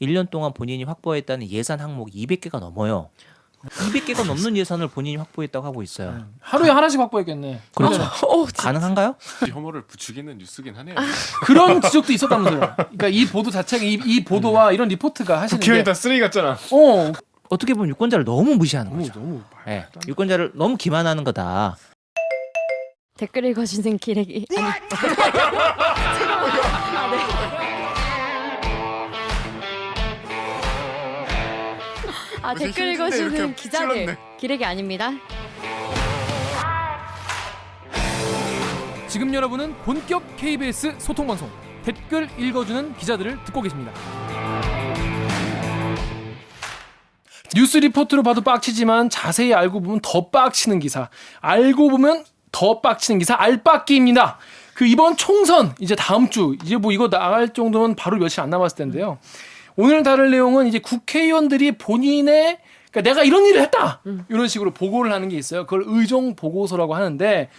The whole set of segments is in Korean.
1년 동안 본인이 확보했다는 예산 항목이 200개가 넘어요. 200개가 넘는 예산을 본인이 확보했다고 하고 있어요. 하루에 하나씩 확보했겠네. 그렇죠. 그러면은 가능한가요? 혐오를 부추기는 뉴스긴 하네요. 그런 지적도 있었다면서요. 그러니까 이 보도 자체가 이 보도와 이런 리포트가 하시는 게 국회의원이 다 쓰레기 같잖아. 어떻게 보면 유권자를 너무 무시하는 거죠. 너무 네. 유권자를 너무 기만하는 거다. 댓글 읽어주는 기레기 아니 아 무슨 댓글 힘든데 읽어주는 이렇게 기자들 찔렀네. 기레기 아닙니다. 지금 여러분은 본격 KBS 소통 방송 댓글 읽어주는 기자들을 듣고 계십니다. 뉴스 리포트로 봐도 빡치지만 자세히 알고 보면 더 빡치는 기사, 알고 보면 더 빡치는 기사 알빡기입니다. 그 이번 총선 이제 다음 주 이제 뭐 이거 나갈 정도면 바로 며칠 안 남았을 텐데요. 오늘 다룰 내용은 이제 국회의원들이 본인의 그러니까 내가 이런 일을 했다 이런 식으로 보고를 하는 게 있어요. 그걸 의정 보고서라고 하는데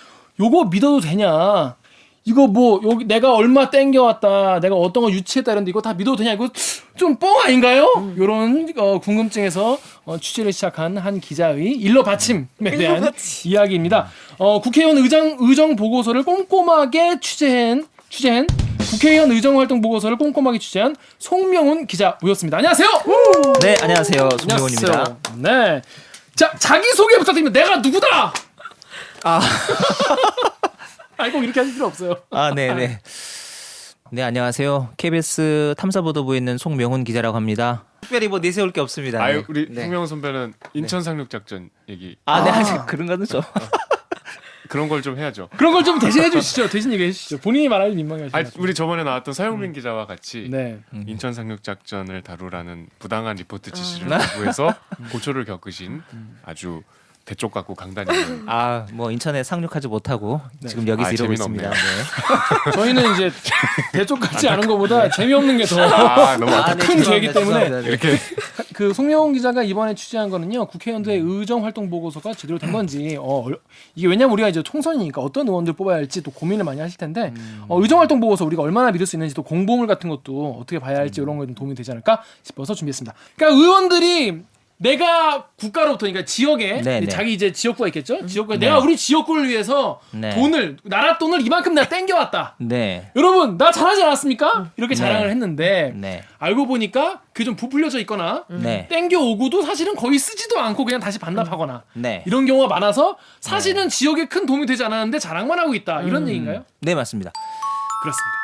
요거 믿어도 되냐? 이거 뭐 여기 내가 얼마 땡겨왔다, 내가 어떤 거 유치했다 이런데 이거 다 믿어도 되냐? 이거 좀 뻥 아닌가요? 이런 궁금증에서 취재를 시작한 한 기자의 일러 바침에 대한 이야기입니다. 국회의원 의정 보고서를 꼼꼼하게 취재한 국회의원 의정 활동 보고서를 꼼꼼하게 취재한 송명훈 기자 모였습니다. 안녕하세요. 네, 안녕하세요. 송명훈입니다. 네, 자 자기 소개 부탁드립니다. 내가 누구다? 꼭 이렇게 하실 필요 없어요. 네네. 네, 안녕하세요. KBS 탐사보도부에 있는 송명훈 기자라고 합니다. 특별히 뭐 내세울 게 없습니다. 아유 네. 우리 네. 송명훈 선배는 인천 상륙 작전 얘기 네, 아직 그런 거는 좀. 그런 걸 좀 해야죠. 그런 걸 좀 대신해 주시죠. 대신 얘기해 주시죠. 본인이 말하기 민망해하시죠. 아니, 우리 저번에 나왔던 서영민 기자와 같이 네. 인천 상륙 작전을 다루라는 부당한 리포트 지시를 거부해서 고초를 겪으신 아주 대쪽 같고 강단 있는 뭐 인천에 상륙하지 못하고 지금 여기서 이러고 재미는 있습니다. 없네요. 네. 저희는 이제 대쪽 같지 않은 것보다 재미없는 게 더 너무 큰 죄이기 때문에 죄송합니다. 네. 이렇게 그 송명훈 기자가 이번에 취재한 거는요. 국회의원들의 의정 활동 보고서가 제대로 된 건지 이게 왜냐면 우리가 이제 총선이니까 어떤 의원들 뽑아야 할지 또 고민을 많이 하실 텐데 의정 활동 보고서 우리가 얼마나 믿을 수 있는지 또 공보물 같은 것도 어떻게 봐야 할지 이런 거에 좀 도움이 되지 않을까 싶어서 준비했습니다. 그러니까 의원들이 내가 국가로부터 그러니까 지역에 네네. 자기 이제 지역구가 있겠죠. 지역구에 내가 우리 지역구를 위해서 네. 돈을 나라 돈을 이만큼 내가 땡겨왔다. 네. 여러분 나 잘하지 않았습니까? 이렇게 자랑을 했는데 네. 알고 보니까 그게 좀 부풀려져 있거나 네. 땡겨 오고도 사실은 거의 쓰지도 않고 그냥 다시 반납하거나 네. 이런 경우가 많아서 사실은 지역에 큰 도움이 되지 않았는데 자랑만 하고 있다 이런 얘기인가요? 네, 맞습니다. 그렇습니다.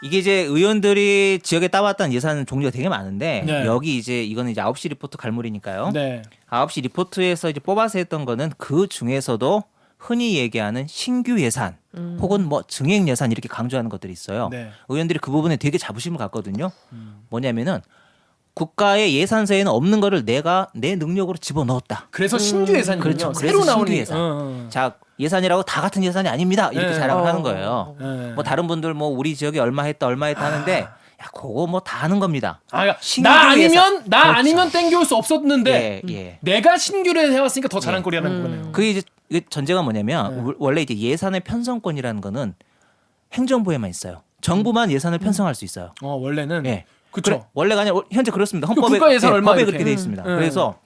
이게 이제 의원들이 지역에 따왔던 예산 종류가 되게 많은데 네. 여기 이제 이거는 이제 9시 리포트 갈무리니까요. 네. 9시 리포트에서 이제 뽑아서 했던 거는 그 중에서도 흔히 얘기하는 신규 예산 혹은 뭐 증액 예산 이렇게 강조하는 것들이 있어요. 네. 의원들이 그 부분에 되게 자부심을 갖거든요. 뭐냐면은 국가의 예산서에는 없는 거를 내가 내 능력으로 집어넣었다. 그래서 신규 예산이군요. 그렇죠. 새로 그래서 나오는 신규 예산. 자, 예산이라고 다 같은 예산이 아닙니다. 이렇게 네. 자랑을 하는 거예요. 네. 뭐 다른 분들 뭐 우리 지역에 얼마 했다 하는데 야, 그거 뭐 다 하는 겁니다. 그러니까 신규 나 아니면 예산. 나 그렇죠. 아니면 땡겨올 수 없었는데 예. 내가 신규를 해왔으니까 더 자랑거리라는 거네요. 그게 이제 이게 전제가 뭐냐면 원래 이제 예산의 편성권이라는 거는 행정부에만 있어요. 정부만 예산을 편성할 수 있어요. 원래는 예. 그렇죠. 원래가 아니라 현재 그렇습니다. 헌법에 국가 예산 얼마 법에 이렇게. 그렇게 돼 있습니다. 그래서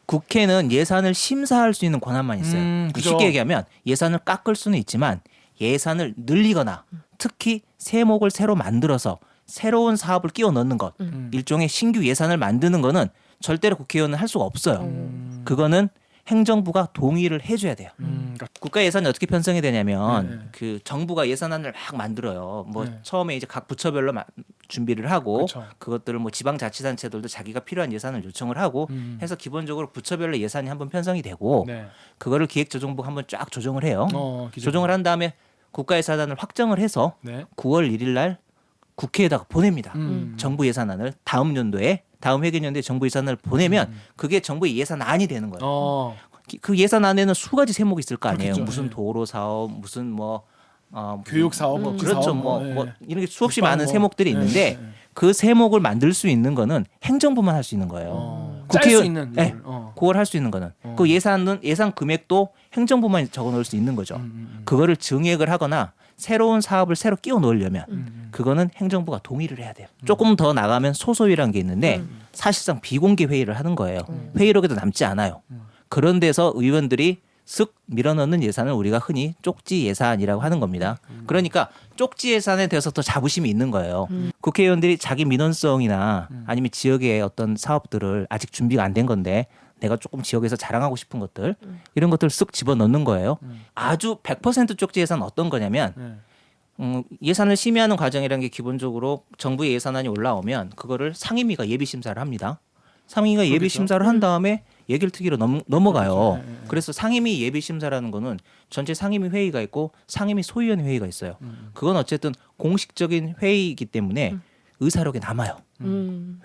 국회는 예산을 심사할 수 있는 권한만 있어요. 그죠. 쉽게 얘기하면 예산을 깎을 수는 있지만 예산을 늘리거나 특히 세목을 새로 만들어서 새로운 사업을 끼워 넣는 것, 일종의 신규 예산을 만드는 거는 절대로 국회의원은 할 수가 없어요. 그거는 행정부가 동의를 해줘야 돼요. 국가 예산이 어떻게 편성이 되냐면 그 정부가 예산안을 막 만들어요. 뭐 처음에 이제 각 부처별로 준비를 하고 그쵸. 그것들을 뭐 지방자치단체들도 자기가 필요한 예산을 요청을 하고 해서 기본적으로 부처별로 예산이 한번 편성이 되고 그거를 기획조정부가 한번 쫙 조정을 해요. 조정을 한 다음에 국가 예산안을 확정을 해서 9월 1일 날 국회에다가 보냅니다. 정부 예산안을 다음 회계연도에 정부 예산을 보내면 그게 정부의 예산안이 되는 거예요. 그 예산안에는 수가지 세목이 있을 거 아니에요. 그렇겠죠. 무슨 도로 사업, 무슨 뭐 교육 사업, 업기 그렇죠. 사업, 뭐 이런 게 수없이 국방 많은 뭐. 세목들이 있는데 그 세목을 만들 수 있는 거는 행정부만 할 수 있는 거예요. 짤 수 있는 네, 이걸. 그걸 할 수 있는 거는 그 예산 금액도 행정부만 적어 놓을 수 있는 거죠. 그거를 증액을 하거나 새로운 사업을 새로 끼워 넣으려면 그거는 행정부가 동의를 해야 돼요. 조금 더 나가면 소소위라는 게 있는데 사실상 비공개 회의를 하는 거예요. 회의록에도 남지 않아요. 그런 데서 의원들이 쓱 밀어넣는 예산을 우리가 흔히 쪽지 예산이라고 하는 겁니다. 그러니까 쪽지 예산에 대해서 더 자부심이 있는 거예요. 국회의원들이 자기 민원성이나 아니면 지역의 어떤 사업들을 아직 준비가 안 된 건데 내가 조금 지역에서 자랑하고 싶은 것들 이런 것들을 쓱 집어넣는 거예요. 아주 100% 쪽지 예산 어떤 거냐면 예산을 심의하는 과정이라는 게 기본적으로 정부의 예산안이 올라오면 그거를 상임위가 예비 심사를 합니다. 상임위가 예비 그렇겠죠. 심사를 한 다음에 예결특위로 넘어가요. 그래서 상임위 예비 심사라는 거는 전체 상임위 회의가 있고 상임위 소위원 회의가 있어요. 그건 어쨌든 공식적인 회의이기 때문에 의사록에 남아요.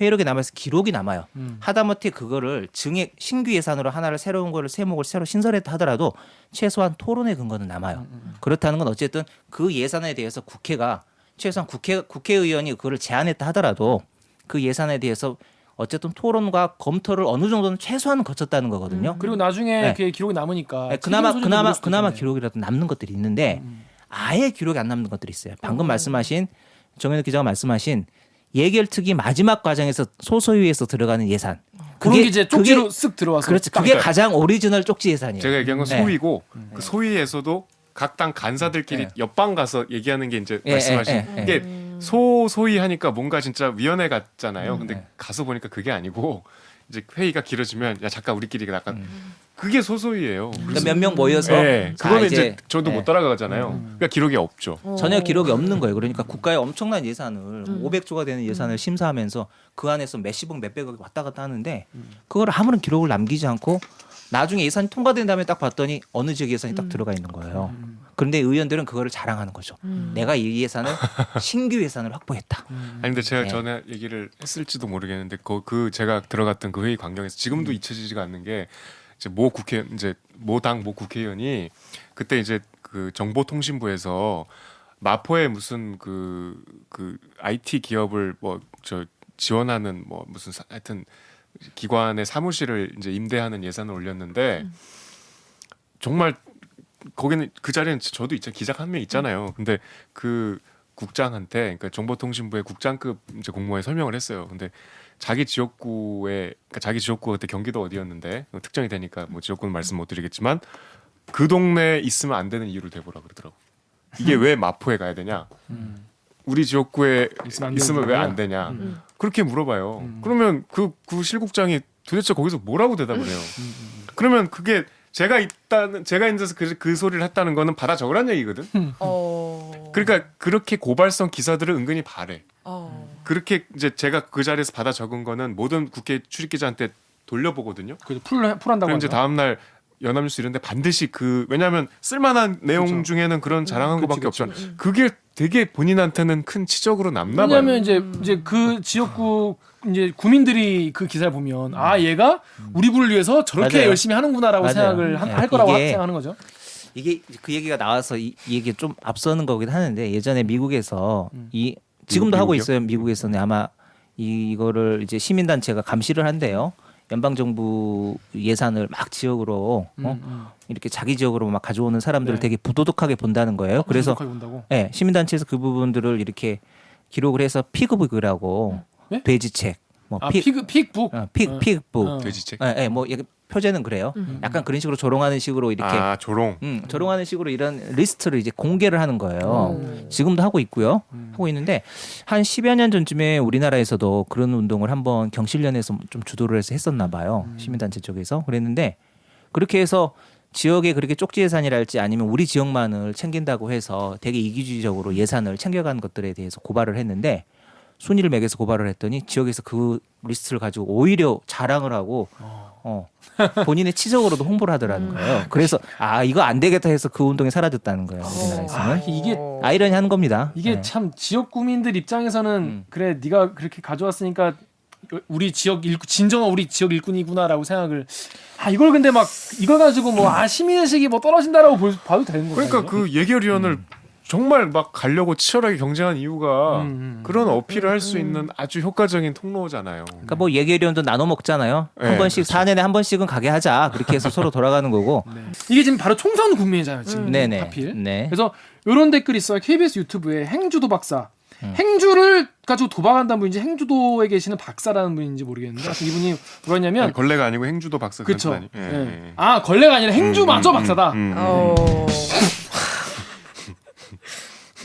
회의록에 남아서 기록이 남아요. 하다못해 그거를 증액 신규 예산으로 하나를 새로운 거를 세목을 새로 신설했다 하더라도 최소한 토론의 근거는 남아요. 그렇다는 건 어쨌든 그 예산에 대해서 국회가 최소한 국회의원이 그거를 제안했다 하더라도 그 예산에 대해서 어쨌든 토론과 검토를 어느 정도는 최소한 거쳤다는 거거든요. 그리고 나중에 네. 그게 기록이 남으니까 네, 책임 소재도 물을 수도 그나마 있겠네. 기록이라도 남는 것들이 있는데 아예 기록이 안 남는 것들이 있어요. 방금 말씀하신 정현욱 기자가 말씀하신 예결특위 마지막 과정에서 소소위에서 들어가는 예산. 그런 게 이제 쪽지로 쓱 들어와서 그렇죠. 딱 그게 가장 오리지널 쪽지 예산이에요. 제가 얘기한 건 네. 소위고 그 소위에서도 각 당 간사들끼리 네. 옆방 가서 얘기하는 게 이제 예, 말씀하신 예, 예, 이게 소위 하니까 뭔가 진짜 위원회 같잖아요. 근데 가서 보니까 그게 아니고 이제 회의가 길어지면 야 잠깐 우리끼리 약간 그게 소소위예요. 그러니까 몇 명 모여서 네, 자, 그거는 이제 저도 네. 못 따라가잖아요. 그러니까 기록이 없죠. 전혀 기록이 없는 거예요. 그러니까 국가의 엄청난 예산을 500조가 되는 예산을 심사하면서 그 안에서 몇십억 몇백억이 왔다 갔다 하는데 그걸 아무런 기록을 남기지 않고 나중에 예산이 통과된 다음에 딱 봤더니 어느 지역 예산이 딱 들어가 있는 거예요. 그런데 의원들은 그거를 자랑하는 거죠. 내가 이 예산을 신규 예산을 확보했다. 아니 근데 제가 네. 전에 얘기를 했을지도 모르겠는데 그 제가 들어갔던 그 회의 광경에서 지금도 잊혀지지가 않는 게 이제 모 당 모 국회의원이 그때 이제 그 정보통신부에서 마포에 무슨 그 IT 기업을 뭐 저 지원하는 뭐 무슨 하여튼 기관의 사무실을 이제 임대하는 예산을 올렸는데 정말 거기는 그 자리는 저도 기자 한 명 있잖아요. 근데 그 국장한테 그러니까 정보통신부의 국장급 이제 공무원에 설명을 했어요. 근데 자기 지역구에 그러니까 자기 지역구가 그때 경기도 어디였는데 특정이 되니까 뭐 지역구는 말씀 못 드리겠지만 그 동네에 있으면 안 되는 이유를 대보라 그러더라고. 이게 왜 마포에 가야 되냐? 우리 지역구에 있으면 왜 안 되냐? 그렇게 물어봐요. 그러면 그 실국장이 도대체 거기서 뭐라고 대답을 해요? 그러면 그게 제가 있는 데서 그 소리를 했다는 거는 받아 적으란 얘기거든. 그러니까 그렇게 고발성 기사들을 은근히 바래. 그렇게 이제 제가 그 자리에서 받아 적은 거는 모든 국회 출입 기자한테 돌려보거든요. 그래서 풀한다고 그럼 이제 하죠. 다음 날 연합뉴스 이런데 반드시 왜냐하면 쓸만한 내용 그쵸. 중에는 그런 자랑한 그치, 거밖에 그치. 없잖아. 그게 되게 본인한테는 큰 치적으로 남나 봐요. 왜냐하면 이제 그 지역구 이제 구민들이 그 기사를 보면 아 얘가 우리 부를 위해서 저렇게 맞아요. 열심히 하는구나라고 맞아요. 생각을 네. 할 거라고 이게 생각하는 거죠. 이게 그 얘기가 나와서 이 얘기 좀 앞서는 거긴 하는데 예전에 미국에서 지금도 하고 미국이요? 있어요. 미국에서는 아마 이거를 이제 시민단체가 감시를 한대요. 연방정부 예산을 막 지역으로 이렇게 자기 지역으로 막 가져오는 사람들을 네. 되게 부도덕하게 본다는 거예요. 그래서 부족하게 본다고. 네, 시민단체에서 그 부분들을 이렇게 기록을 해서 피그북이라고 네? 돼지책, 뭐 픽북. 픽북, 돼지책. 뭐 이게 표제는 그래요. 약간 그런 식으로 조롱하는 식으로 이렇게 아 조롱. 조롱하는 식으로 이런 리스트를 이제 공개를 하는 거예요. 지금도 하고 있고요. 하고 있는데 한 10여 년 전쯤에 우리나라에서도 그런 운동을 한번 경실련에서 좀 주도를 해서 했었나 봐요. 시민단체 쪽에서. 그랬는데 그렇게 해서 지역에 그렇게 쪽지 예산이랄지 아니면 우리 지역만을 챙긴다고 해서 되게 이기주의적으로 예산을 챙겨간 것들에 대해서 고발을 했는데 순위를 매겨서 고발을 했더니 지역에서 그 리스트를 가지고 오히려 자랑을 하고 본인의 치적으로도 홍보를 하더라는 거예요. 그래서 이거 안 되겠다 해서 그 운동이 사라졌다는 거예요. 우리나라에서는. 이게 아이러니한 겁니다. 이게 네. 참 지역 구민들 입장에서는 그래 네가 그렇게 가져왔으니까 우리 지역 진정한 우리 지역 일꾼이구나라고 생각을 이걸 근데 막 이걸 가지고 뭐 시민의식이 뭐 떨어진다라고 봐도 되는 거예요. 그러니까 그 예결위원을 정말 막 가려고 치열하게 경쟁한 이유가 그런 어필을 할 수 있는 아주 효과적인 통로잖아요. 그러니까 뭐 예결위원도 나눠 먹잖아요. 네, 한 번씩 4년에 한 번씩은 가게 하자. 그렇게 해서 서로 돌아가는 거고. 이게 지금 바로 총선 국면이잖아요. 지금 네네. 하필. 네. 그래서 이런 댓글이 있어요. KBS 유튜브에 행주도 박사. 행주를 가지고 도박한다는 분인지 행주도에 계시는 박사라는 분인지 모르겠는데 하여튼 이분이 뭐였냐면 아니, 걸레가 아니고 행주도 박사 그런 그쵸. 뜻 아니? 예. 아 걸레가 아니라 행주마저 박사다.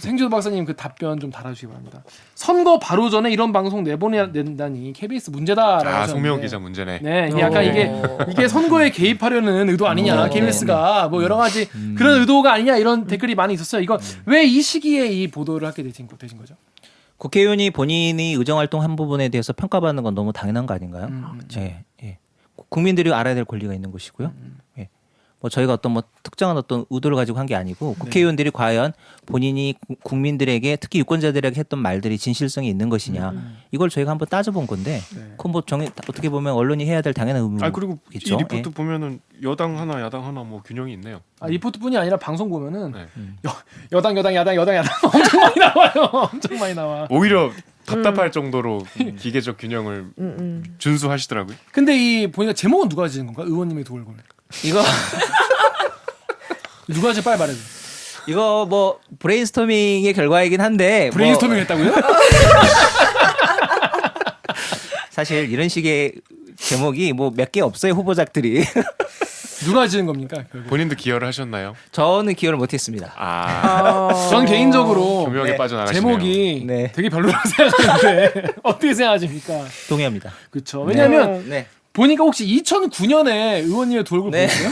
행주도 박사님 그 답변 좀 달아주시기 바랍니다. 선거 바로 전에 이런 방송 내보낸다니 KBS 문제다라고 하셨는데. 송명훈 기자 문제네. 네, 약간 이게 선거에 개입하려는 의도 아니냐, KBS가 뭐 여러 가지 그런 의도가 아니냐 이런 댓글이 많이 있었어요. 이거 왜 이 시기에 이 보도를 하게 되신 거죠? 국회의원이 본인이 의정 활동한 부분에 대해서 평가받는 건 너무 당연한 거 아닌가요? 예. 국민들이 알아야 될 권리가 있는 것이고요. 예. 뭐 저희가 어떤 뭐 특정한 어떤 의도를 가지고 한 게 아니고 국회의원들이 과연 본인이 국민들에게 특히 유권자들에게 했던 말들이 진실성이 있는 것이냐 이걸 저희가 한번 따져본 건데 그건 뭐 어떻게 보면 언론이 해야 될 당연한 의무겠죠. 그리고 이 리포트 보면은 여당 하나 야당 하나 뭐 균형이 있네요. 리포트뿐이 아니라 방송 보면은 여당 야당 엄청 많이 나와요. 엄청 많이 나와. 오히려 답답할 정도로 기계적 균형을 준수하시더라고요. 근데 이 보니까 제목은 누가 지은 건가? 의원님의 도울골. 이거 누가 제일 빨리 말해줘. 이거 뭐 브레인스토밍의 결과이긴 한데 브레인스토밍 했다고요? 사실 이런 식의 제목이 뭐 몇 개 없어요 후보작들이. 누가 지은 겁니까? 결국? 본인도 기여를 하셨나요? 저는 기여를 못했습니다. 전 개인적으로 교묘하게 빠져나가시네요. 제목이 네. 되게 별로라고 생각하는데 어떻게 생각하십니까? 동의합니다. 그렇죠. 왜냐하면 네. 보니까 혹시 2009년에 의원님의 돌골 네. 보셨어요?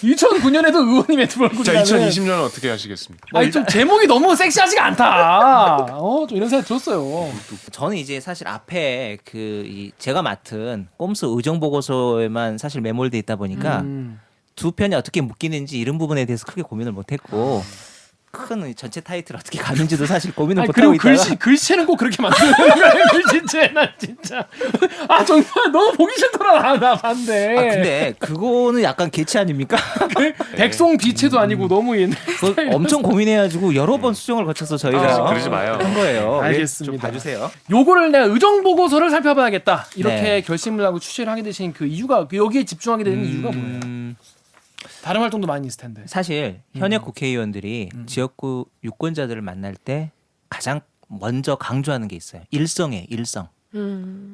2009년에도 의원님의 자, 돌골이라는 2020년은 어떻게 하시겠습니까? 아니 좀 제목이 너무 섹시하지가 않다. 좀 이런 생각 들었어요. 저는 이제 사실 앞에 제가 맡은 꼼수 의정 보고서에만 사실 매몰돼 있다 보니까 두 편이 어떻게 묶이는지 이런 부분에 대해서 크게 고민을 못했고 큰 전체 타이틀 어떻게 가는지도 사실 고민을 못하고 그리고 있다가 글씨체는 꼭 그렇게 만드는 거야. 글씨체 난 진짜 정말 너무 보기 싫더라. 나 반대. 근데 그거는 약간 개치 아닙니까? 백송 비체도 아니고 너무 옛날. 그거 엄청 고민해가지고 여러 번 수정을 거쳐서 저희가 그러지 마요. 한 거예요. 알겠습니다. 좀 봐주세요. 요거를 내가 의정 보고서를 살펴봐야겠다. 이렇게 네. 결심을 하고 취재를 하게 되신 그 이유가 여기에 집중하게 되는 이유가 뭐예요? 다른 활동도 많이 있을 텐데. 사실 현역 국회의원들이 지역구 유권자들을 만날 때 가장 먼저 강조하는 게 있어요. 일성이에요. 일성.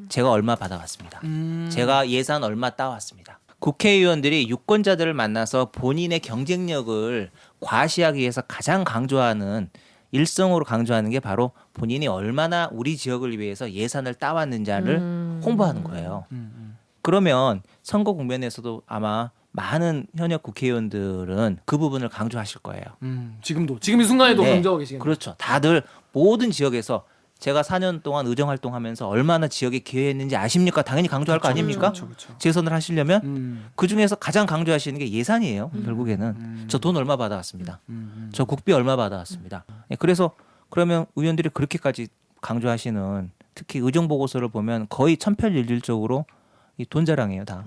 제가 얼마 받아왔습니다. 제가 예산 얼마 따왔습니다. 국회의원들이 유권자들을 만나서 본인의 경쟁력을 과시하기 위해서 가장 강조하는 일성으로 강조하는 게 바로 본인이 얼마나 우리 지역을 위해서 예산을 따왔는지를 홍보하는 거예요. 그러면 선거 국면에서도 아마 많은 현역 국회의원들은 그 부분을 강조하실 거예요. 지금 이 순간에도 네. 강조하고 계시겠네요. 그렇죠. 다들 모든 지역에서 제가 4년 동안 의정 활동하면서 얼마나 지역에 기여했는지 아십니까? 당연히 강조할 거 아닙니까? 그렇죠. 재선을 하시려면 그 중에서 가장 강조하시는 게 예산이에요. 결국에는 저 돈 얼마 받아왔습니다. 저 국비 얼마 받아왔습니다. 그래서 그러면 의원들이 그렇게까지 강조하시는 특히 의정 보고서를 보면 거의 천편일률적으로 이 돈 자랑이에요 다.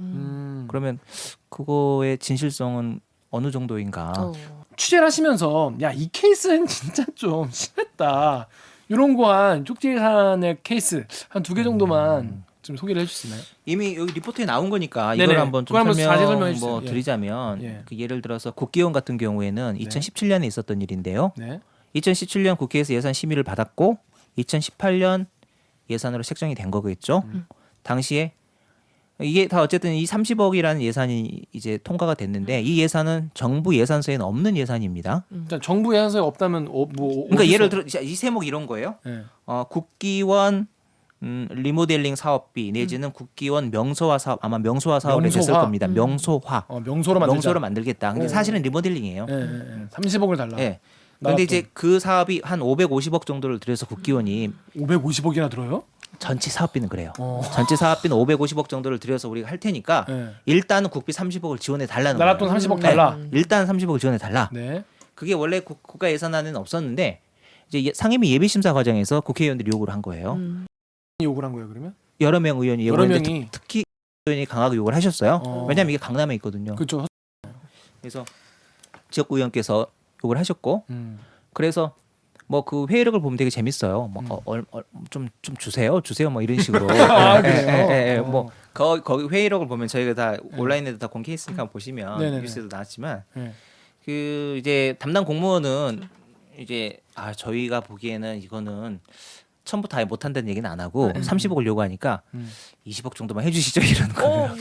그러면 그거의 진실성은 어느 정도인가? 취재를 하시면서 야 이 케이스는 진짜 좀 심했다. 이런 거 한 쪽지 예산의 케이스 한 2개 정도만 좀 소개를 해줄 수 있나요? 이미 여기 리포트에 나온 거니까 네네. 이걸 한번 좀 그걸 한번 자세히 설명해 설명 주세요. 뭐 예. 드리자면 예. 예를 들어서 국기원 같은 경우에는 2017년에 있었던 일인데요. 네. 2017년 국회에서 예산 심의를 받았고 2018년 예산으로 책정이 된 거겠죠. 당시에 이게 다 어쨌든 이 30억이라는 예산이 이제 통과가 됐는데 이 예산은 정부 예산서에는 없는 예산입니다. 일단 정부 예산서에 없다면 그러니까 예를 들어 이 세목 이런 거예요. 네. 국기원 리모델링 사업비 내지는 국기원 명소화 사업 아마 명소화 사업에 명소화? 됐을 겁니다. 명소화 명소로 만들자. 명소를 만들겠다. 근데 네. 사실은 리모델링이에요. 30억을 달라. 예. 근데 이제 그 사업이 한 550억 정도를 들여서 국기원이 550억이나 들어요? 전체 사업비는 그래요. 전체 사업비는 550억 정도를 들여서 우리가 할 테니까 네. 일단은 국비 30억을 지원해 달라는 나라 거예요. 돈 30억 달라. 일단 30억을 지원해 달라. 네. 그게 원래 국가 예산안에는 없었는데 이제 상임위 예비심사 과정에서 국회의원들이 요구를 한 거예요. 요구를 한 거예요, 그러면? 여러 명 의원이 여러 요구했는데 명이 특히 의원이 강하게 요구를 하셨어요. 왜냐하면 이게 강남에 있거든요. 그렇죠. 그래서 지역구 의원께서 요구를 하셨고 그래서 뭐 그 회의록을 보면 되게 재밌어요. 좀 주세요 뭐 이런 식으로. 아, 그래요? 뭐 거기 회의록을 보면 저희가 다 온라인에도 다 공개했으니까 보시면 네네네. 뉴스에도 나왔지만 네. 그 이제 담당 공무원은 이제 저희가 보기에는 이거는 처음부터 아예 못한다는 얘기는 안 하고 30억을 요구하니까 20억 정도만 해주시죠 이러는 거예요.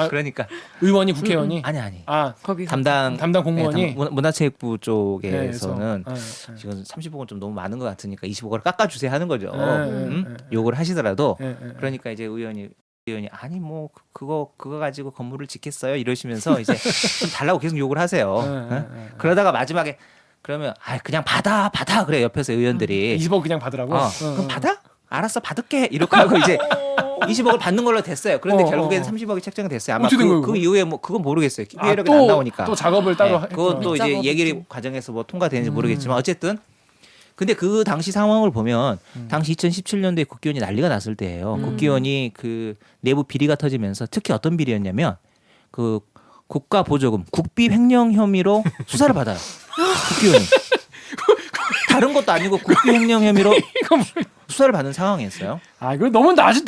그러니까 의원이 국회의원이 아니 아 거기 담당 공무원이 문화체육부 쪽에서는 네. 지금 30억은 좀 너무 많은 것 같으니까 20억을 깎아주세요 하는 거죠. 네. 요구를 하시더라도 네. 그러니까 이제 의원이 아니 뭐 그거 가지고 건물을 짓겠어요 이러시면서 이제 좀 달라고 계속 욕을 하세요. 그러다가 마지막에 그러면 그냥 받아 그래 옆에서 의원들이 20억 그냥 받으라고. 그럼 받아? 알았어 받을게 이렇게 하고 이제 20억을 받는 걸로 됐어요. 그런데 결국에는 30억이 책정됐어요. 아마 어떻게 된 거예요, 그 그거? 이후에 뭐 그건 모르겠어요. 피해력이 안 나오니까. 또 작업을 따로 네, 그것도 이제 작업이 얘기를 또. 과정에서 뭐 통과되는지 모르겠지만 어쨌든 근데 그 당시 상황을 보면 당시 2017년도에 국기원이 난리가 났을 때예요. 국기원이 그 내부 비리가 터지면서 특히 어떤 비리였냐면 그 국가보조금 국비 횡령 혐의로 수사를 받아요. 국기원이. 다른 것도 아니고 국비 횡령 혐의로 수사를 받는 상황이었어요. 이거 너무 낯이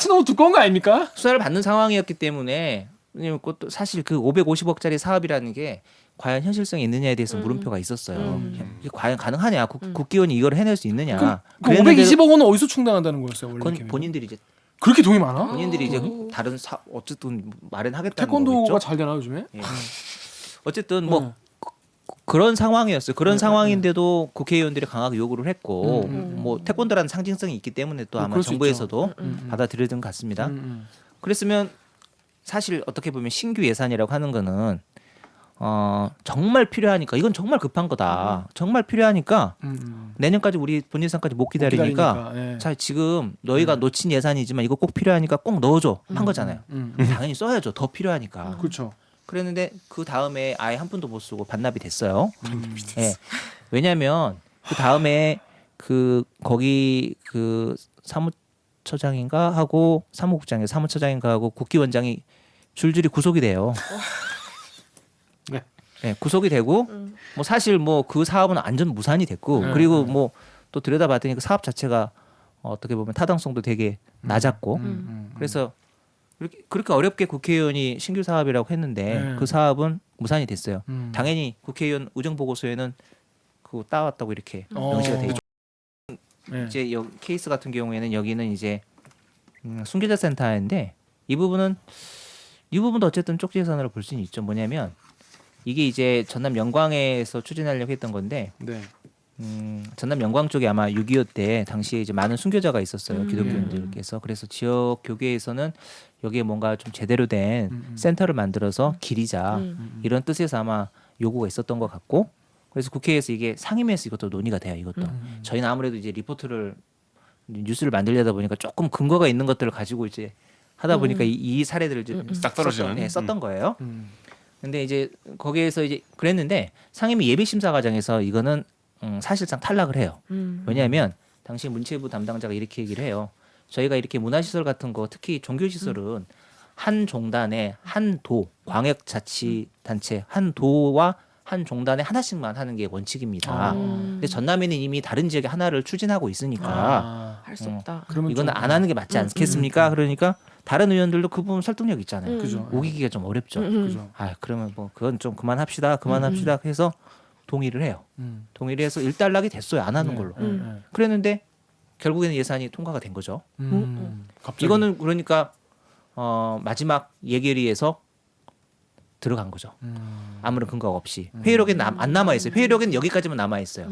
너무 두꺼운 거 아닙니까? 수사를 받는 상황이었기 때문에 왜냐면 그것도 사실 그 550억짜리 사업이라는 게 과연 현실성이 있느냐에 대해서 물음표가 있었어요. 이게 과연 가능하냐? 국기원이 이걸 해낼 수 있느냐? 그 520억 원은 어디서 충당한다는 거였어요 원래? 그건 계획은? 본인들이 이제 그렇게 돈이 많아? 본인들이 이제 다른 어쨌든 마련하겠다는 태권도가 거겠죠. 잘 되나 요즘에? 예. 어쨌든 뭐 그런 상황이었어요. 그런 상황인데도 국회의원들이 강하게 요구를 했고 뭐 태권도라는 상징성이 있기 때문에 또 아마 그럴 수 정부에서도 받아들여진 것 같습니다. 그랬으면 사실 어떻게 보면 신규 예산이라고 하는 거는 정말 필요하니까 이건 정말 급한 거다. 정말 필요하니까 내년까지 우리 본 예산까지 못 기다리니까 예. 자 지금 너희가 놓친 예산이지만 이거 꼭 필요하니까 꼭 넣어줘 한 거잖아요. 당연히 써야죠. 더 필요하니까. 그렇죠. 그랬는데 그 다음에 아예 한 푼도 못 쓰고 반납이 됐어요. 예. 왜냐하면 그 다음에 그 거기 그 사무처장인가 하고 사무처장인가 하고 국기원장이 줄줄이 구속이 돼요. 네. 네, 구속이 되고 뭐 사실 뭐 그 사업은 완전 무산이 됐고 그리고 뭐 또 들여다봤더니 그 사업 자체가 어떻게 보면 타당성도 되게 낮았고 그래서 그렇게 어렵게 국회의원이 신규 사업이라고 했는데 그 사업은 무산이 됐어요. 당연히 국회의원 의정 보고서에는 그거 따왔다고 이렇게 명시가 돼 있죠. 네. 이제 케이스 같은 경우에는 여기는 이제 순교자 센터인데 이 부분도 어쨌든 쪽지 예산으로 볼 수는 있죠. 뭐냐면 이게 이제 전남 영광에서 추진하려고 했던 건데 네. 전남 영광 쪽에 아마 6.25 때 당시에 이제 많은 순교자가 있었어요. 기독교인들께서. 그래서 지역 교계에서는 여기에 뭔가 좀 제대로 된 센터를 만들어서 기리자 이런 뜻에서 아마 요구가 있었던 것 같고 그래서 국회에서 이게 상임위에서 이것도 논의가 돼요. 이것도 저희는 아무래도 이제 뉴스를 만들려다 보니까 조금 근거가 있는 것들을 가지고 이제 하다 보니까 이 사례들을 이제 딱 떨어지는 썼던 거예요. 근데 이제 거기에서 이제 그랬는데 상임위 예비심사 과정에서 이거는 사실상 탈락을 해요. 왜냐하면 당시 문체부 담당자가 이렇게 얘기를 해요. 저희가 이렇게 문화시설 같은 거 특히 종교시설은 한 종단에 한 도, 광역자치단체 한 도와 한 종단에 하나씩만 하는 게 원칙입니다. 근데 전남에는 이미 다른 지역에 하나를 추진하고 있으니까 할 수 없다. 그러면 이거는 좀- 안 하는 게 맞지 않겠습니까? 그러니까 다른 의원들도 그 부분 설득력 있잖아요. 그죠. 우기기가 좀 어렵죠. 그죠. 그러면 뭐 그건 좀 그만합시다 해서 동의를 해요. 동의를 해서 일단락이 됐어요. 안 하는 걸로. 그랬는데 결국에는 예산이 통과가 된 거죠. 갑자기. 이거는 그러니까 마지막 예결위에서 들어간 거죠. 아무런 근거가 없이 회의록엔 안 남아 있어요. 회의록엔 여기까지만 남아 있어요.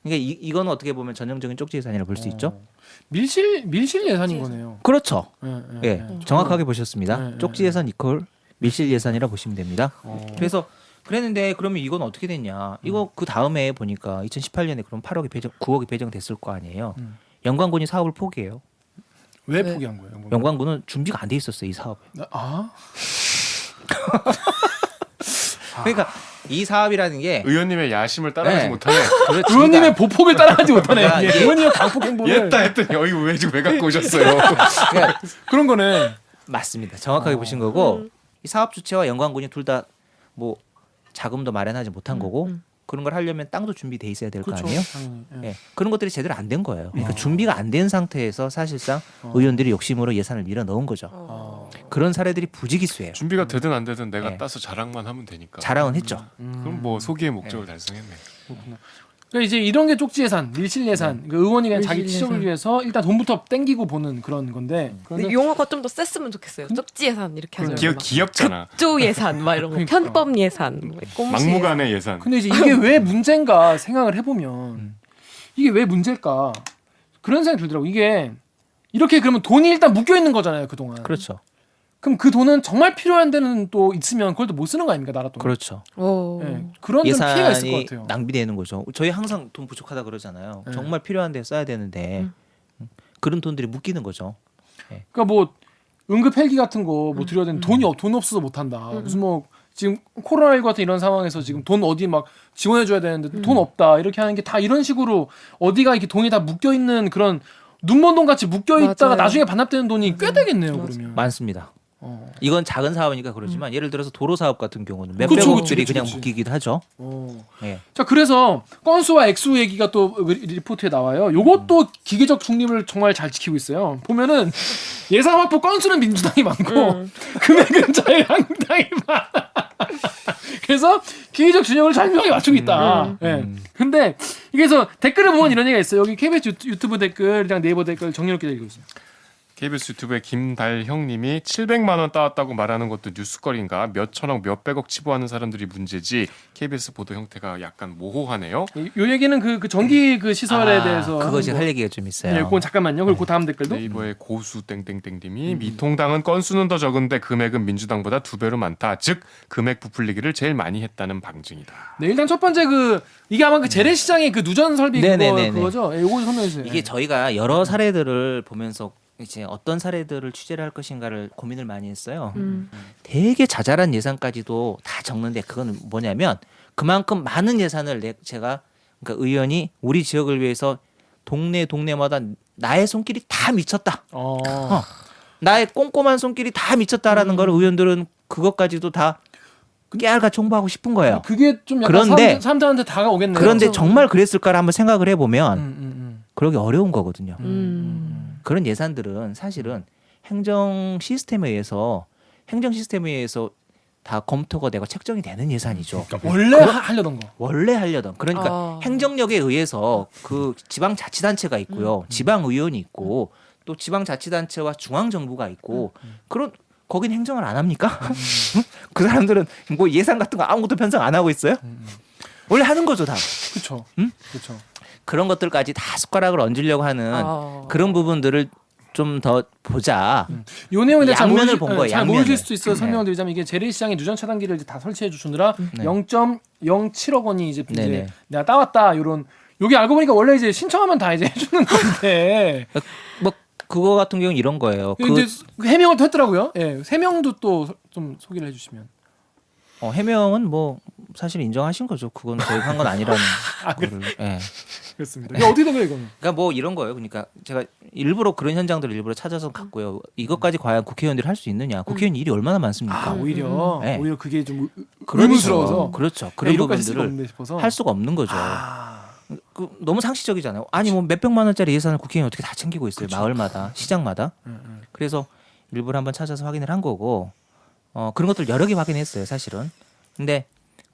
그러니까 이거는 어떻게 보면 전형적인 쪽지 예산이라고 볼 수 있죠. 밀실 예산인 거네요. 그렇죠. 예. 예, 정확하게 보셨습니다. 예, 쪽지 예산 이퀄 밀실 예산이라 보시면 됩니다. 그래서 그랬는데 그러면 이건 어떻게 됐냐? 이거 그 다음에 보니까 2018년에 그럼 9억이 배정됐을 거 아니에요. 영광군이 사업을 포기해요. 왜 네. 포기한 거예요? 영광군은 준비가 안 돼 있었어요 이 사업에. 그러니까 이 사업이라는 게 의원님의 야심을 따라가지 네. 못하네. 그렇지, 의원님의 보폭을 따라하지 못하네. 그러니까 이게. 의원님의 강폭 행보를. 옛다 했더니 이거 왜 지금 왜 갖고 오셨어요? 그러니까 그런 거네. 맞습니다. 정확하게 보신 거고 이 사업 주체와 영광군이 둘 다 뭐 자금도 마련하지 못한 거고 그런 걸 하려면 땅도 준비돼 있어야 될 거 그렇죠. 아니에요? 당연히. 예. 예. 그런 것들이 제대로 안 된 거예요. 그러니까 준비가 안 된 상태에서 사실상 의원들이 욕심으로 예산을 밀어 넣은 거죠. 그런 사례들이 부지기수예요. 준비가 되든 안 되든 내가 네. 따서 자랑만 하면 되니까. 자랑은 했죠. 그럼 뭐 소기의 목적을 달성했네. 그러니까 이제 이런 게 쪽지 예산, 밀실 예산. 그러니까 의원이 그냥 자기 밀실 치적을 예산. 위해서 일단 돈부터 땡기고 보는 그런 건데. 근데 용어가 좀 더 셌으면 좋겠어요. 쪽지 예산 이렇게 하죠. 귀엽잖아. 조 예산 막 이런 거, 그러니까. 편법 예산, 뭐 꼼수 예산. 막무가내 예산. 근데 이제 이게 왜 문제인가 생각을 해보면 이게 왜 문제일까 그런 생각이 들더라고. 이게 이렇게 그러면 돈이 일단 묶여 있는 거잖아요 그동안. 그렇죠. 그럼 그 돈은 정말 필요한 데는 또 있으면 그걸 또 못 쓰는 거 아닙니까 나라 돈. 그렇죠. 오. 예, 그런 좀 피해가 있을 것 예산이 같아요. 낭비되는 거죠. 저희 항상 돈 부족하다 그러잖아요. 네. 정말 필요한 데 써야 되는데 그런 돈들이 묶이는 거죠. 그러니까 뭐 응급 헬기 같은 거 뭐 드려야 되는데 돈 없어서 못 한다. 무슨 뭐 지금 코로나19 같은 이런 상황에서 지금 돈 어디 막 지원해 줘야 되는데 돈 없다 이렇게 하는 게 다 이런 식으로 어디가 이렇게 돈이 다 묶여 있는 그런 눈먼 돈 같이 묶여 있다가 맞아요. 나중에 반납되는 돈이 꽤 되겠네요. 맞아요. 그러면. 많습니다. 어. 이건 작은 사업이니까 그러지만 예를 들어서 도로 사업 같은 경우는 그쵸, 몇백억들이 그쵸, 그냥 그쵸. 묶이기도 하죠. 어. 예. 자 그래서 건수와 액수 얘기가 또 리포트에 나와요. 요것도 기계적 중립을 정말 잘 지키고 있어요. 보면은 예산 확보 건수는 민주당이 많고 금액은 자유한국당이 많아. 그래서 기계적 균형을 절묘하게 맞추고 있다. 예. 근데 이게서 댓글을 보면 이런 얘기가 있어요. 여기 KBS 유튜브 댓글이랑 네이버 댓글 정리롭게 읽고 있어요. KBS 유튜브에 김달형님이 700만 원 따왔다고 말하는 것도 뉴스거리인가? 몇 천억 몇백억 치부하는 사람들이 문제지. KBS 보도 형태가 약간 모호하네요. 요 얘기는 그 전기 그 시설에 대해서 그거 지금 하는 할 얘기가 좀 있어요. 예, 그건 잠깐만요. 그리고 그 다음 댓글도 네이버의 고수 땡땡땡님이 미통당은 건수는 더 적은데 금액은 민주당보다 2배로 많다. 즉 금액 부풀리기를 제일 많이 했다는 방증이다. 네, 일단 첫 번째 이게 아마 그 재래시장의 그 누전 설비 네네네네. 그거죠. 예, 요거 설명해 주세요. 이게 저희가 여러 사례들을 보면서 이제 어떤 사례들을 취재를 할 것인가를 고민을 많이 했어요. 되게 자잘한 예산까지도 다 적는데 그건 뭐냐면 그만큼 많은 예산을 제가 그러니까 의원이 우리 지역을 위해서 동네마다 나의 손길이 다 미쳤다. 나의 꼼꼼한 손길이 다 미쳤다라는 걸 의원들은 그것까지도 다 깨알같이 홍보하고 싶은 거예요. 그게 좀 약간 그런데- 사람들한테 다가오겠네요. 그런데 정말 그랬을까를 한번 생각을 해보면 음. 그러기 어려운 거거든요. 그런 예산들은 사실은 행정 시스템에 의해서 다 검토가 되고 책정이 되는 예산이죠. 원래 하려던 거. 원래 하려던 그러니까 행정력에 의해서 그 지방자치단체가 있고요, 지방의원이 있고 또 지방자치단체와 중앙정부가 있고 그런 거긴 행정을 안 합니까? 그 사람들은 뭐 예산 같은 거 아무것도 편성 안 하고 있어요? 원래 하는 거죠 다. 그렇죠. 응? 그렇죠. 그런 것들까지 다 숟가락을 얹으려고 하는 그런 부분들을 좀 더 보자. 요 내용에 대해 양면을 본 거예요, 잘 양면을. 모르실 수도 있어서 네. 설명드리자면 이게 재래시장의 누전 차단기를 이제 다 설치해 주느라 네. 0.07억 원이 이제 네네. 내가 따왔다 요런 요게 알고 보니까 원래 이제 신청하면 다 이제 해주는 건데 뭐 그거 같은 경우는 이런 거예요. 이제 해명을 또 했더라고요. 예, 해명도 또 좀 소개를 해주시면. 해명은 뭐 사실 인정하신 거죠. 그건 저희가 한 건 아니라는 거를. 예. 그렇습니다. 이게 어떻게 된 거예요 이거는? 그러니까 뭐 이런 거예요. 그러니까 제가 일부러 그런 현장들을 일부러 찾아서 갔고요. 이것까지 과연 국회의원들이 할 수 있느냐? 국회의원 일이 얼마나 많습니까? 오히려 네. 오히려 그게 좀 그렇죠. 의문스러워서 그렇죠. 그런 이것까지 쓸 수가 부분들을 없네 싶어서 할 수가 없는 거죠. 너무 상식적이잖아요. 아니 뭐 몇백만 원짜리 예산을 국회의원이 어떻게 다 챙기고 있어요. 마을마다, 시장마다. 그래서 일부러 한번 찾아서 확인을 한 거고 그런 것들 여러 개 확인했어요. 사실은. 근데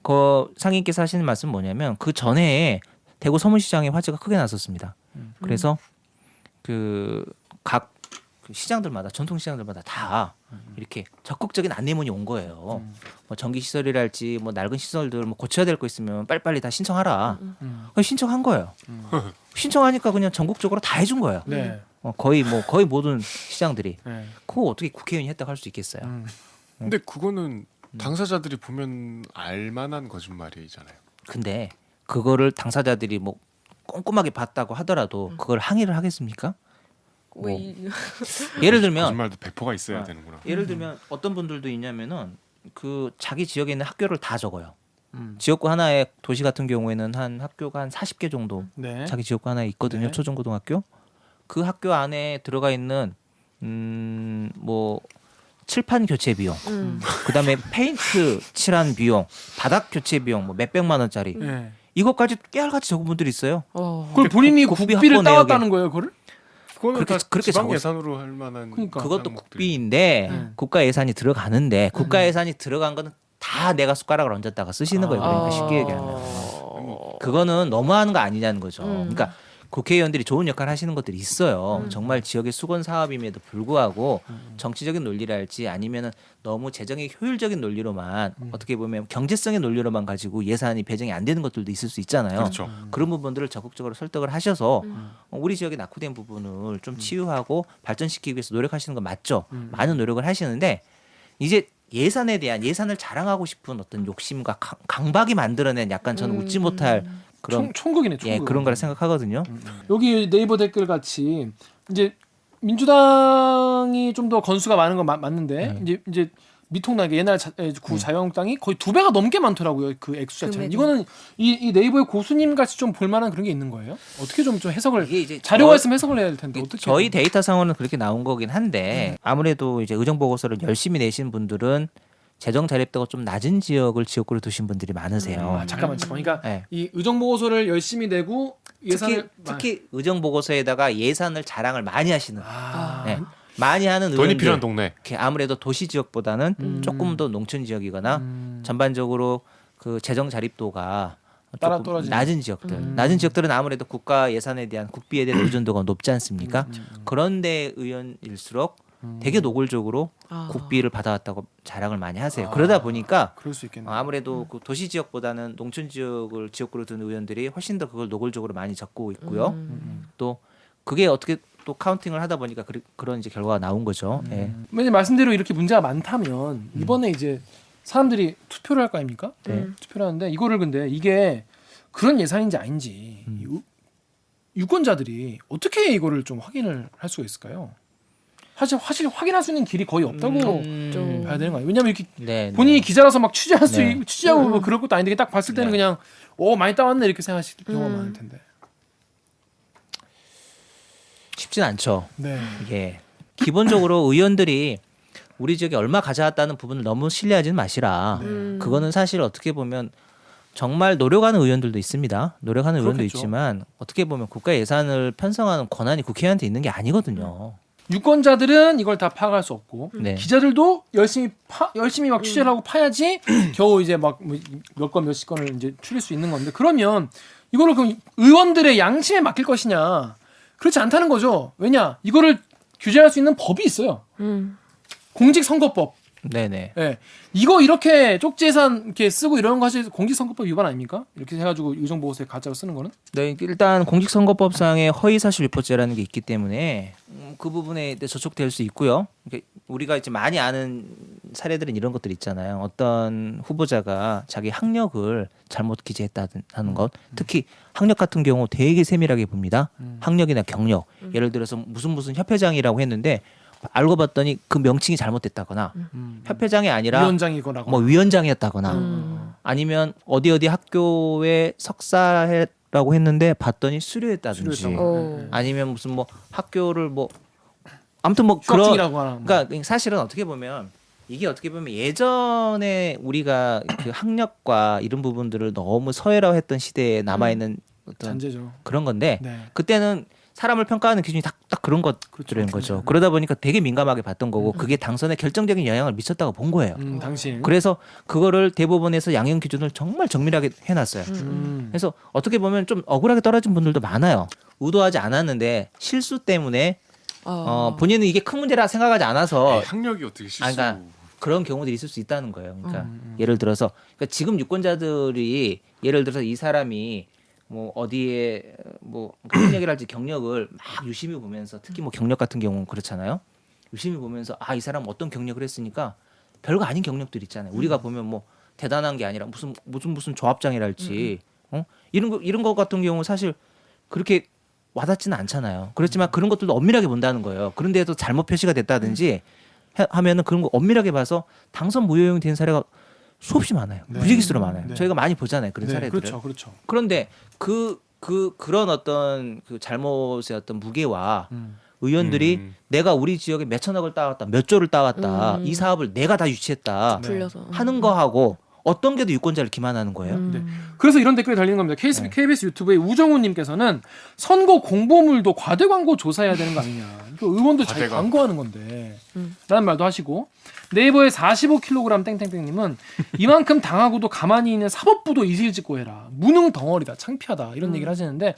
그 상인께서 하시는 말씀은 뭐냐면 그 전에 대구 서문시장에 화재가 크게 났었습니다. 그래서 각 시장들마다 전통 시장들마다 다 이렇게 적극적인 안내문이 온 거예요. 뭐 전기 시설이랄지 뭐 낡은 시설들 뭐 고쳐야 될 거 있으면 빨리빨리 다 신청하라. 신청한 거예요. 신청하니까 그냥 전국적으로 다 해준 거예요. 네. 거의 모든 시장들이. 네. 그거 어떻게 국회의원이 했다고 할 수 있겠어요? 근데 그거는 당사자들이 보면 알만한 거짓말이잖아요. 근데 그거를 당사자들이 뭐 꼼꼼하게 봤다고 하더라도 그걸 항의를 하겠습니까? 뭐. 예를 들면 거짓말도 배포가 있어야 되는구나. 예를 들면 어떤 분들도 있냐면은 그 자기 지역에 있는 학교를 다 적어요. 지역구 하나에 도시 같은 경우에는 한 학교가 한 40개 정도 네. 자기 지역구 하나에 있거든요. 네. 초중고등학교. 그 학교 안에 들어가 있는 뭐 칠판 교체 비용, 그다음에 페인트 칠한 비용, 바닥 교체 비용 뭐 몇백만 원짜리 네. 이것까지 깨알같이 적은 분들이 있어요. 그걸 본인이 국비 국비를 확보 따왔다는 거예요, 그거를? 그거는 그렇게- 다 그렇게 지방 적었- 예산으로 할 만한 그러니까. 그것도 항목들이. 국비인데 국가 예산이 들어가는데 국가 예산이 들어간 거는 다 내가 숟가락을 얹었다가 쓰시는 거예요. 그러니까 쉽게 얘기하면 그거는 너무하는 거 아니냐는 거죠. 그러니까 국회의원들이 좋은 역할을 하시는 것들이 있어요. 정말 지역의 수건 사업임에도 불구하고 정치적인 논리랄지 아니면은 너무 재정의 효율적인 논리로만 어떻게 보면 경제성의 논리로만 가지고 예산이 배정이 안 되는 것들도 있을 수 있잖아요. 그렇죠. 그런 부분들을 적극적으로 설득을 하셔서 우리 지역에 낙후된 부분을 좀 치유하고 발전시키기 위해서 노력하시는 건 맞죠. 많은 노력을 하시는데 이제 예산에 대한 예산을 자랑하고 싶은 어떤 욕심과 강박이 만들어낸 약간 저는 웃지 못할 그런 총극이네, 총극. 예, 그런 거라 생각하거든요. 여기 네이버 댓글 같이 이제 민주당이 좀 더 건수가 많은 건 맞는데 이제 미통당이 옛날 구 자유한국당이 거의 2배가 넘게 많더라고요. 그 액수 자체는. 금액이. 이거는 이 네이버의 고수님 같이 좀 볼만한 그런 게 있는 거예요? 어떻게 좀 해석을 이게 이제 자료가 있으면 해석을 해야 될 텐데 어떻게? 저희 데이터 상으로는 그렇게 나온 거긴 한데 아무래도 이제 의정 보고서를 열심히 내신 분들은 재정 자립도가 좀 낮은 지역을 지역구로 두신 분들이 많으세요. 잠깐만. 그러니까 네. 이 의정 보고서를 열심히 내고 예산을 특히 의정 보고서에다가 예산을 자랑을 많이 하시는 아, 네. 많이 하는 돈이 의원들 필요한 동네. 이렇게 아무래도 도시 지역보다는 조금 더 농촌 지역이거나 전반적으로 그 재정 자립도가 따라 조금 떨어지는. 낮은 지역들, 낮은 지역들은 아무래도 국가 예산에 대한 국비에 대한 의존도가 높지 않습니까? 그런데 의원일수록 되게 노골적으로 국비를 받아왔다고 자랑을 많이 하세요. 그러다 보니까 그럴 수 있겠네. 아무래도 그 도시 지역보다는 농촌 지역을 지역구로 둔 의원들이 훨씬 더 그걸 노골적으로 많이 적고 있고요. 또 그게 어떻게 또 카운팅을 하다 보니까 그런 이제 결과가 나온 거죠. 예. 만약 말씀대로 이렇게 문제가 많다면 이번에 이제 사람들이 투표를 할 거 아닙니까? 투표를 하는데 이거를 근데 이게 그런 예산인지 아닌지 유권자들이 어떻게 이거를 좀 확인을 할 수가 있을까요? 사실 확인할 수 있는 길이 거의 없다고 좀 봐야 되는 거 아니에요? 왜냐면 이렇게 네, 본인이 기자라서 막 취재할 수 네. 취재하고 뭐 그럴 것도 아닌데 딱 봤을 때는 네. 그냥 많이 따왔네 이렇게 생각하실 경우가 많을 텐데. 쉽진 않죠. 네. 이게 기본적으로 의원들이 우리 지역에 얼마 가져왔다는 부분을 너무 신뢰하지는 마시라. 그거는 사실 어떻게 보면 정말 노력하는 의원들도 있습니다. 노력하는 의원도 그렇겠죠. 있지만 어떻게 보면 국가 예산을 편성하는 권한이 국회의원한테 있는 게 아니거든요. 유권자들은 이걸 다 파악할 수 없고 네. 기자들도 열심히 막 취재를 하고 파야지 겨우 이제 막 몇 건 몇십 건을 이제 추릴 수 있는 건데 그러면 이거를 그럼 의원들의 양심에 맡길 것이냐 그렇지 않다는 거죠. 왜냐 이거를 규제할 수 있는 법이 있어요. 공직선거법. 네네. 예. 이거 이렇게 쪽지예산 이렇게 쓰고 이런 거 사실 공직선거법 위반 아닙니까? 이렇게 해가지고 의정보고서에 가짜로 쓰는 거는? 네, 일단 공직선거법상의 허위사실 유포죄라는 게 있기 때문에 그 부분에 대해 저촉될 수 있고요. 그러니까 우리가 이제 많이 아는 사례들은 이런 것들 있잖아요. 어떤 후보자가 자기 학력을 잘못 기재했다는 것, 특히 학력 같은 경우 되게 세밀하게 봅니다. 학력이나 경력, 예를 들어서 무슨 협회장이라고 했는데 알고 봤더니 그 명칭이 잘못됐다거나 협회장이 아니라 위원장이거나 뭐 위원장이었다거나 아니면 어디 학교에 석사라고 했는데 봤더니 수료했다든지 수료했다거나. 아니면 무슨 뭐 학교를 뭐 아무튼 뭐 그런 휴학생이라고 하나. 그러니까 사실은 어떻게 보면 이게 어떻게 보면 예전에 우리가 그 학력과 이런 부분들을 너무 서열화했던 시대에 남아 있는 어떤 잔재죠. 그런 건데 네. 그때는 사람을 평가하는 기준이 딱 그런 것들인 거죠. 그러다 보니까 되게 민감하게 봤던 거고 그게 당선에 결정적인 영향을 미쳤다고 본 거예요. 당시. 그래서 그거를 대법원에서 양형 기준을 정말 정밀하게 해놨어요. 그래서 어떻게 보면 좀 억울하게 떨어진 분들도 많아요. 의도하지 않았는데 실수 때문에 본인은 이게 큰 문제라 생각하지 않아서 학력이 어떻게 실수? 그러니까 그런 경우들이 있을 수 있다는 거예요. 그러니까 예를 들어서 그러니까 지금 유권자들이 예를 들어서 이 사람이 뭐 어디에 뭐 학력이랄지 경력을 막 유심히 보면서 특히 뭐 경력 같은 경우는 그렇잖아요. 유심히 보면서 이 사람 어떤 경력을 했으니까 별거 아닌 경력들 있잖아요. 우리가 보면 뭐 대단한 게 아니라 무슨 조합장이랄지 이런 거 같은 경우 사실 그렇게 와닿지는 않잖아요. 그렇지만 그런 것들도 엄밀하게 본다는 거예요. 그런데도 잘못 표시가 됐다든지 하면은 그런 거 엄밀하게 봐서 당선 무효용이 된 사례가 수없이 많아요. 네. 부지기수로 많아요. 네. 저희가 많이 보잖아요. 그런 네, 사례들을. 그렇죠. 그런데 그런 어떤 그 잘못의 어떤 무게와 의원들이 내가 우리 지역에 몇 천억을 따왔다, 몇 조를 따왔다, 이 사업을 내가 다 유치했다 불려서 하는 거하고 어떤 게도 유권자를 기만하는 거예요. 네. 그래서 이런 댓글이 달리는 겁니다. KBS 유튜브의 우정우님께서는 선거 공보물도 과대 광고 조사해야 되는 거 아니냐. 이거 의원도 자기 과대 광고하는 건데. 라는 말도 하시고 네이버의 45kg 땡땡땡님은 이만큼 당하고도 가만히 있는 사법부도 이실 짓고 해라. 무능 덩어리다. 창피하다. 이런 얘기를 하시는데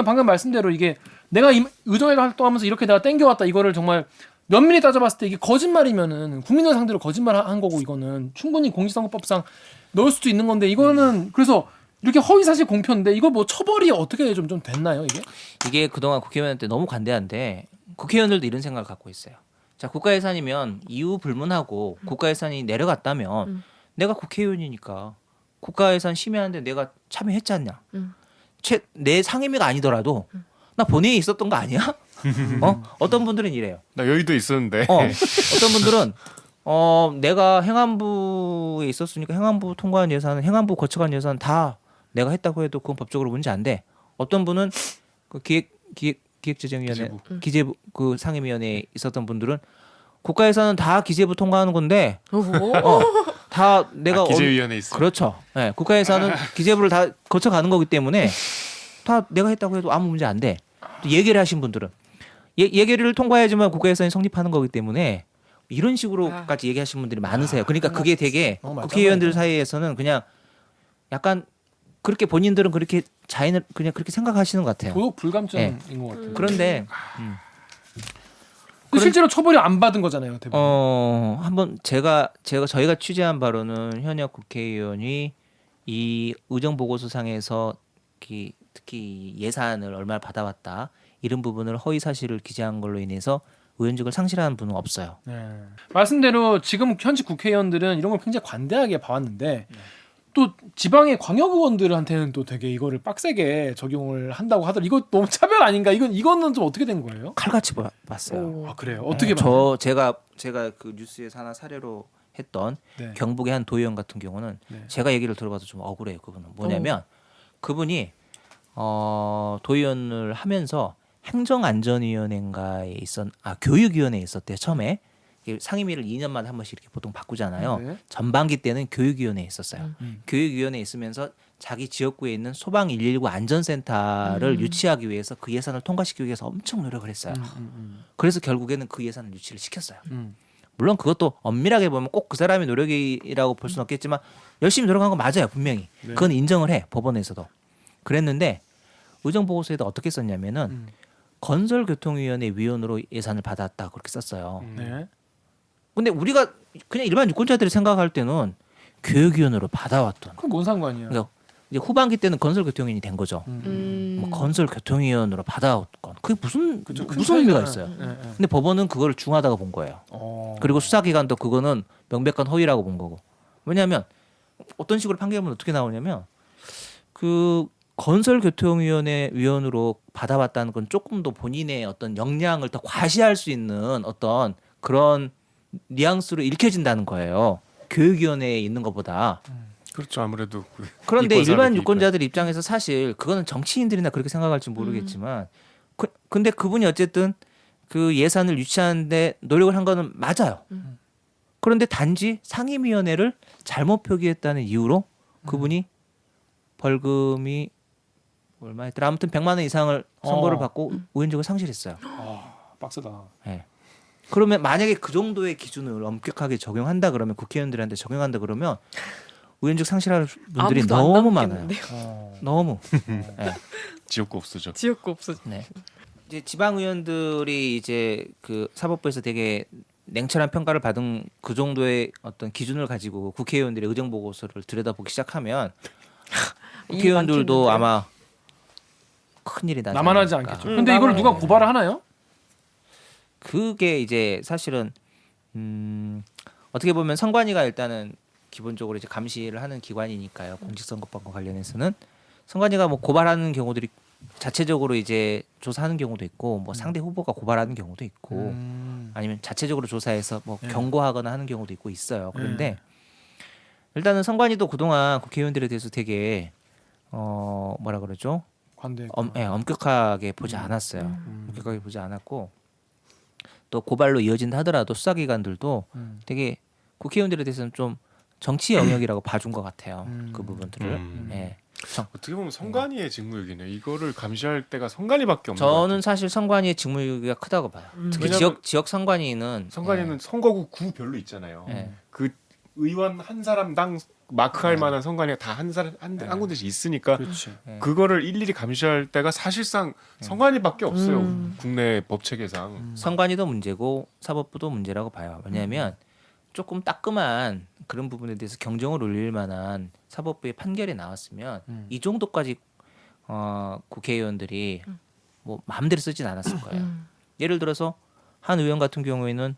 방금 말씀대로 이게 내가 의정회가 활동하면서 이렇게 내가 땡겨왔다. 이거를 정말 면밀히 따져봤을 때 이게 거짓말이면은 국민을 상대로 거짓말한 거고 이거는 충분히 공직선거법상 넣을 수도 있는 건데 이거는 그래서 이렇게 허위사실 공표인데 이거 뭐 처벌이 어떻게 좀 됐나요 이게? 이게 그동안 국회의원한테 너무 관대한데 국회의원들도 이런 생각을 갖고 있어요. 자, 국가예산이면 이유 불문하고 국가예산이 내려갔다면 내가 국회의원이니까 국가예산 심의하는데 내가 참여했지 않냐. 내 상임위가 아니더라도 나 본회의에 있었던 거 아니야? 어떤 분들은 이래요. 나 여의도에 있었는데. 어떤 분들은 내가 행안부에 있었으니까 행안부 통과한 예산은 행안부 거쳐간 예산 다 내가 했다고 해도 그건 법적으로 문제 안 돼. 어떤 분은 그 기획재정위원회 기재부 그 상임위원회에 있었던 분들은 국가예산은 다 기재부 통과하는 건데 다 내가 기재위원회 있어. 그렇죠. 네, 국가예산은 기재부를 다 거쳐가는 거기 때문에 다 내가 했다고 해도 아무 문제 안 돼. 또 예결을 하신 분들은 예결을 통과해야지만 국가예산이 성립하는 거기 때문에 이런 식으로까지 얘기하시는 분들이 많으세요. 그러니까 그게 되게 국회의원들 사이에서는 그냥 약간 그렇게 본인들은 그렇게 자인을 그냥 그렇게 생각하시는 것 같아요. 도덕 불감증인 것 같아요. 그런데 실제로 처벌이 안 받은 거잖아요. 대부분. 한번 저희가 취재한 바로는 현역 국회의원이 이 의정 보고서상에서 특히 예산을 얼마를 받아왔다 이런 부분을 허위 사실을 기재한 걸로 인해서 의원직을 상실하는 분은 없어요. 네. 말씀대로 지금 현직 국회의원들은 이런 걸 굉장히 관대하게 봐왔는데 또 지방의 광역 의원들한테는 또 되게 이거를 빡세게 적용을 한다고 하더라고요. 이거 너무 차별 아닌가? 이거는 좀 어떻게 된 거예요? 칼같이 봤어요. 아 그래요? 어떻게 봐요? 제가 그 뉴스에서 하나 사례로 했던 네. 경북의 한 도의원 같은 경우는 네. 제가 얘기를 들어봐도 좀 억울해요. 그분은 뭐냐면 그분이 도의원을 하면서 행정안전위원회인가에 교육위원회에 있었대요. 처음에 상임위를 2년마다 한 번씩 이렇게 보통 바꾸잖아요. 네. 전반기 때는 교육위원회에 있었어요. 교육위원회에 있으면서 자기 지역구에 있는 소방 119 안전센터를 유치하기 위해서 그 예산을 통과시키기 위해서 엄청 노력을 했어요. 그래서 결국에는 그 예산을 유치를 시켰어요. 물론 그것도 엄밀하게 보면 꼭 그 사람의 노력이라고 볼 수는 없겠지만 열심히 노력한 건 맞아요. 분명히. 네. 그건 인정을 해. 법원에서도. 그랬는데 의정보고서에도 어떻게 썼냐면은 건설교통위원회 위원으로 예산을 받았다 그렇게 썼어요. 네. 근데 우리가 그냥 일반 유권자들이 생각할 때는 교육위원으로 받아왔던. 그럼 뭔 상관이야? 그러니까 이제 후반기 때는 건설교통위원이 된 거죠. 뭐 건설교통위원으로 받아왔건 그게 무슨 의미가 있어요. 네. 근데 법원은 그걸 중하다고 본 거예요. 그리고 수사기관도 그거는 명백한 허위라고 본 거고. 왜냐하면 어떤 식으로 판결문 어떻게 나오냐면 그 건설교통위원회 위원으로 받아왔다는 건 조금 더 본인의 어떤 역량을 더 과시할 수 있는 어떤 그런 뉘앙스로 읽혀진다는 거예요. 교육위원회에 있는 것보다. 그렇죠. 아무래도 그런데 일반 유권자들 입장에서 사실 그거는 정치인들이나 그렇게 생각할지 모르겠지만 근데 그분이 어쨌든 그 예산을 유치하는데 노력을 한 거는 맞아요. 그런데 단지 상임위원회를 잘못 표기했다는 이유로 그분이 벌금이 얼마였더라? 아무튼 100만 원 이상을 선고를 받고 의원직을 상실했어요. 빡세다. 네. 그러면 만약에 그 정도의 기준을 엄격하게 적용한다 그러면 국회의원들한테 적용한다 그러면 의원직 상실할 분들이 너무 많아요. 너무. 네. 지역구 없어져. 지역구 없어져. 네. 이제 지방 의원들이 이제 그 사법부에서 되게 냉철한 평가를 받은 그 정도의 어떤 기준을 가지고 국회의원들의 의정 보고서를 들여다보기 시작하면 국회의원들도 아마 큰일이 나지 나만 하지 않을까. 않겠죠. 근데 이걸 누가 고발을 하나요? 그게 이제 사실은 어떻게 보면 선관위가 일단은 기본적으로 이제 감시를 하는 기관이니까요. 공직선거법과 관련해서는 선관위가 뭐 고발하는 경우들이 자체적으로 이제 조사하는 경우도 있고 뭐 상대 후보가 고발하는 경우도 있고 아니면 자체적으로 조사해서 뭐 경고하거나 하는 경우도 있고 있어요. 그런데 일단은 선관위도 그동안 국회의원들에 대해서 되게 뭐라 그러죠? 엄격하게 보지 않았어요. 엄격하게 보지 않았고 또 고발로 이어진다 하더라도 수사기관들도 되게 국회의원들에 대해서는 좀 정치 영역이라고 봐준 것 같아요. 그 부분들을. 예. 어떻게 보면 선관위의 직무유기네. 이거를 감시할 때가 선관위밖에 없는 것 같아요. 저는 사실 선관위의 직무유기가 크다고 봐요. 특히 왜냐면 지역 선관위는 선관위는 선거구 구별로 있잖아요. 예. 그 의원 한 사람당 마크할 만한 선관위가 다 한 사람 한 군데씩 있으니까 그렇지. 그거를 일일이 감시할 때가 사실상 선관위밖에 없어요. 국내 법 체계상. 선관위도 문제고 사법부도 문제라고 봐요. 왜냐하면 조금 따끔한 그런 부분에 대해서 경종을 울릴 만한 사법부의 판결이 나왔으면 이 정도까지 국회의원들이 뭐 마음대로 쓰진 않았을 거예요. 예를 들어서 한 의원 같은 경우에는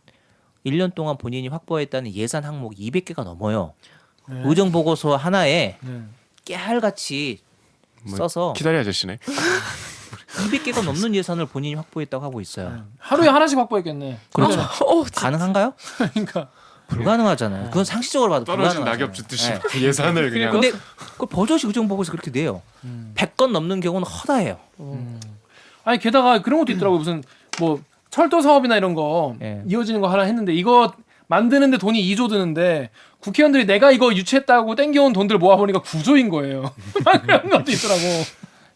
1년 동안 본인이 확보했다는 예산 항목이 200개가 넘어요. 네. 의정 보고서 하나에 네. 깨알같이 써서 키다리 아저씨네. 200개가 넘는 예산을 본인이 확보했다고 하고 있어요. 하루에 하나씩 확보했겠네. 그렇죠. 어, 가능한가요? 그러니까 불가능하잖아요. 그건 상식적으로 봐도 떨어진 불가능하잖아요. 낙엽 줍듯이 네. 예산을 그냥. 근데 그 버젓이 의정 보고서 그렇게 돼요. 100건 넘는 경우는 허다해요. 아니 게다가 그런 것도 있더라고. 무슨 뭐 철도 사업이나 이런 거 예. 이어지는 거 하라 했는데 이거 만드는데 돈이 2조 드는데 국회의원들이 내가 이거 유치했다고 땡겨온 돈들 모아보니까 9조인 거예요. 그런 것도 있더라고.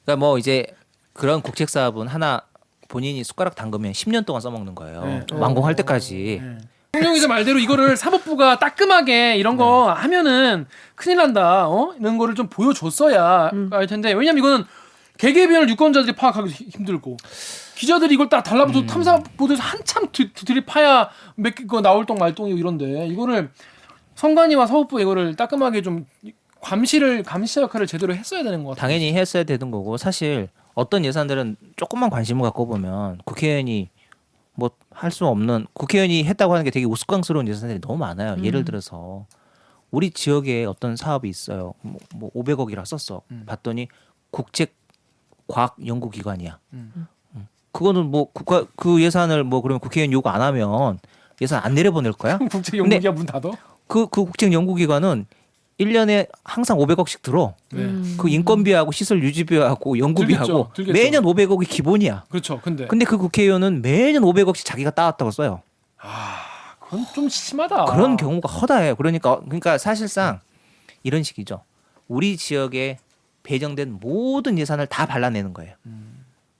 그러니까 뭐 이제 그런 국책 사업은 하나 본인이 숟가락 담그면 10년 동안 써먹는 거예요. 네. 완공할 때까지. 네. 홍영 기자 말대로 이거를 사법부가 따끔하게 이런 거 하면은 큰일 난다. 이런 거를 좀 보여줬어야 할 텐데 왜냐면 이거는 개개변을 유권자들이 파악하기 힘들고 기자들이 이걸 딱 달라붙어 탐사 보도에서 한참 들이파야 몇 개 나올 똥 말똥이고 이런데 이거를 선관위와 사법부 이거를 따끔하게 좀 감시 역할을 제대로 했어야 되는 것 같아요. 당연히 했어야 되는 거고 사실 어떤 예산들은 조금만 관심을 갖고 보면 국회의원이 뭐 할 수 없는 국회의원이 했다고 하는 게 되게 우스꽝스러운 예산들이 너무 많아요. 예를 들어서 우리 지역에 어떤 사업이 있어요. 뭐 500억이라 썼어. 봤더니 국책 과학 연구기관이야. 그거는 뭐 국가 그 예산을 뭐 그러면 국회의원 요구 안 하면 예산 안 내려보낼 거야? 국제연구기가 문 닫어? 그 국책 연구기관은 1년에 항상 500억씩 들어. 그 인건비하고 시설 유지비하고 연구비하고 들겠죠. 매년 500억이 기본이야. 그렇죠. 근데 그 국회의원은 매년 500억씩 자기가 따왔다고 써요. 그건 좀 심하다. 그런 경우가 허다해요. 그러니까 사실상 이런 식이죠. 우리 지역에 배정된 모든 예산을 다 발라내는 거예요.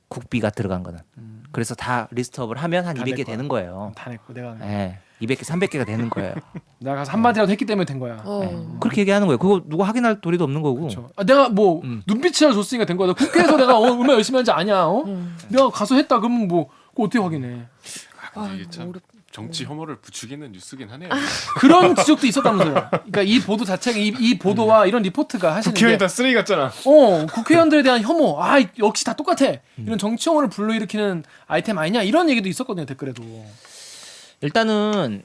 국비가 들어간 거는. 그래서 다 리스트업을 하면 한 다 200개 낼 되는 거예요. 다 냈고 내가 예. 200개, 300개가 되는 거예요. 내가 가서 한마디라도 했기 때문에 된 거야. 그렇게 얘기하는 거예요. 그거 누구 확인할 도리도 없는 거고. 그렇죠. 내가 뭐 눈빛이라 줬으니까 된 거야. 국회에서 내가 얼마나 열심히 하는지 아냐? 내가 가서 했다 그러면 뭐 그거 어떻게 확인해? 이게 참 정치 혐오를 부추기는 뉴스긴 하네요. 그런 지적도 있었다면서요. 그러니까 이 보도 자체가 이 보도와 이런 리포트가 하시는 국회의원 게 다 쓰레기 같잖아. 국회의원들에 대한 혐오. 역시 다 똑같아. 이런 정치 혐오를 불러일으키는 아이템 아니냐? 이런 얘기도 있었거든요, 댓글에도. 일단은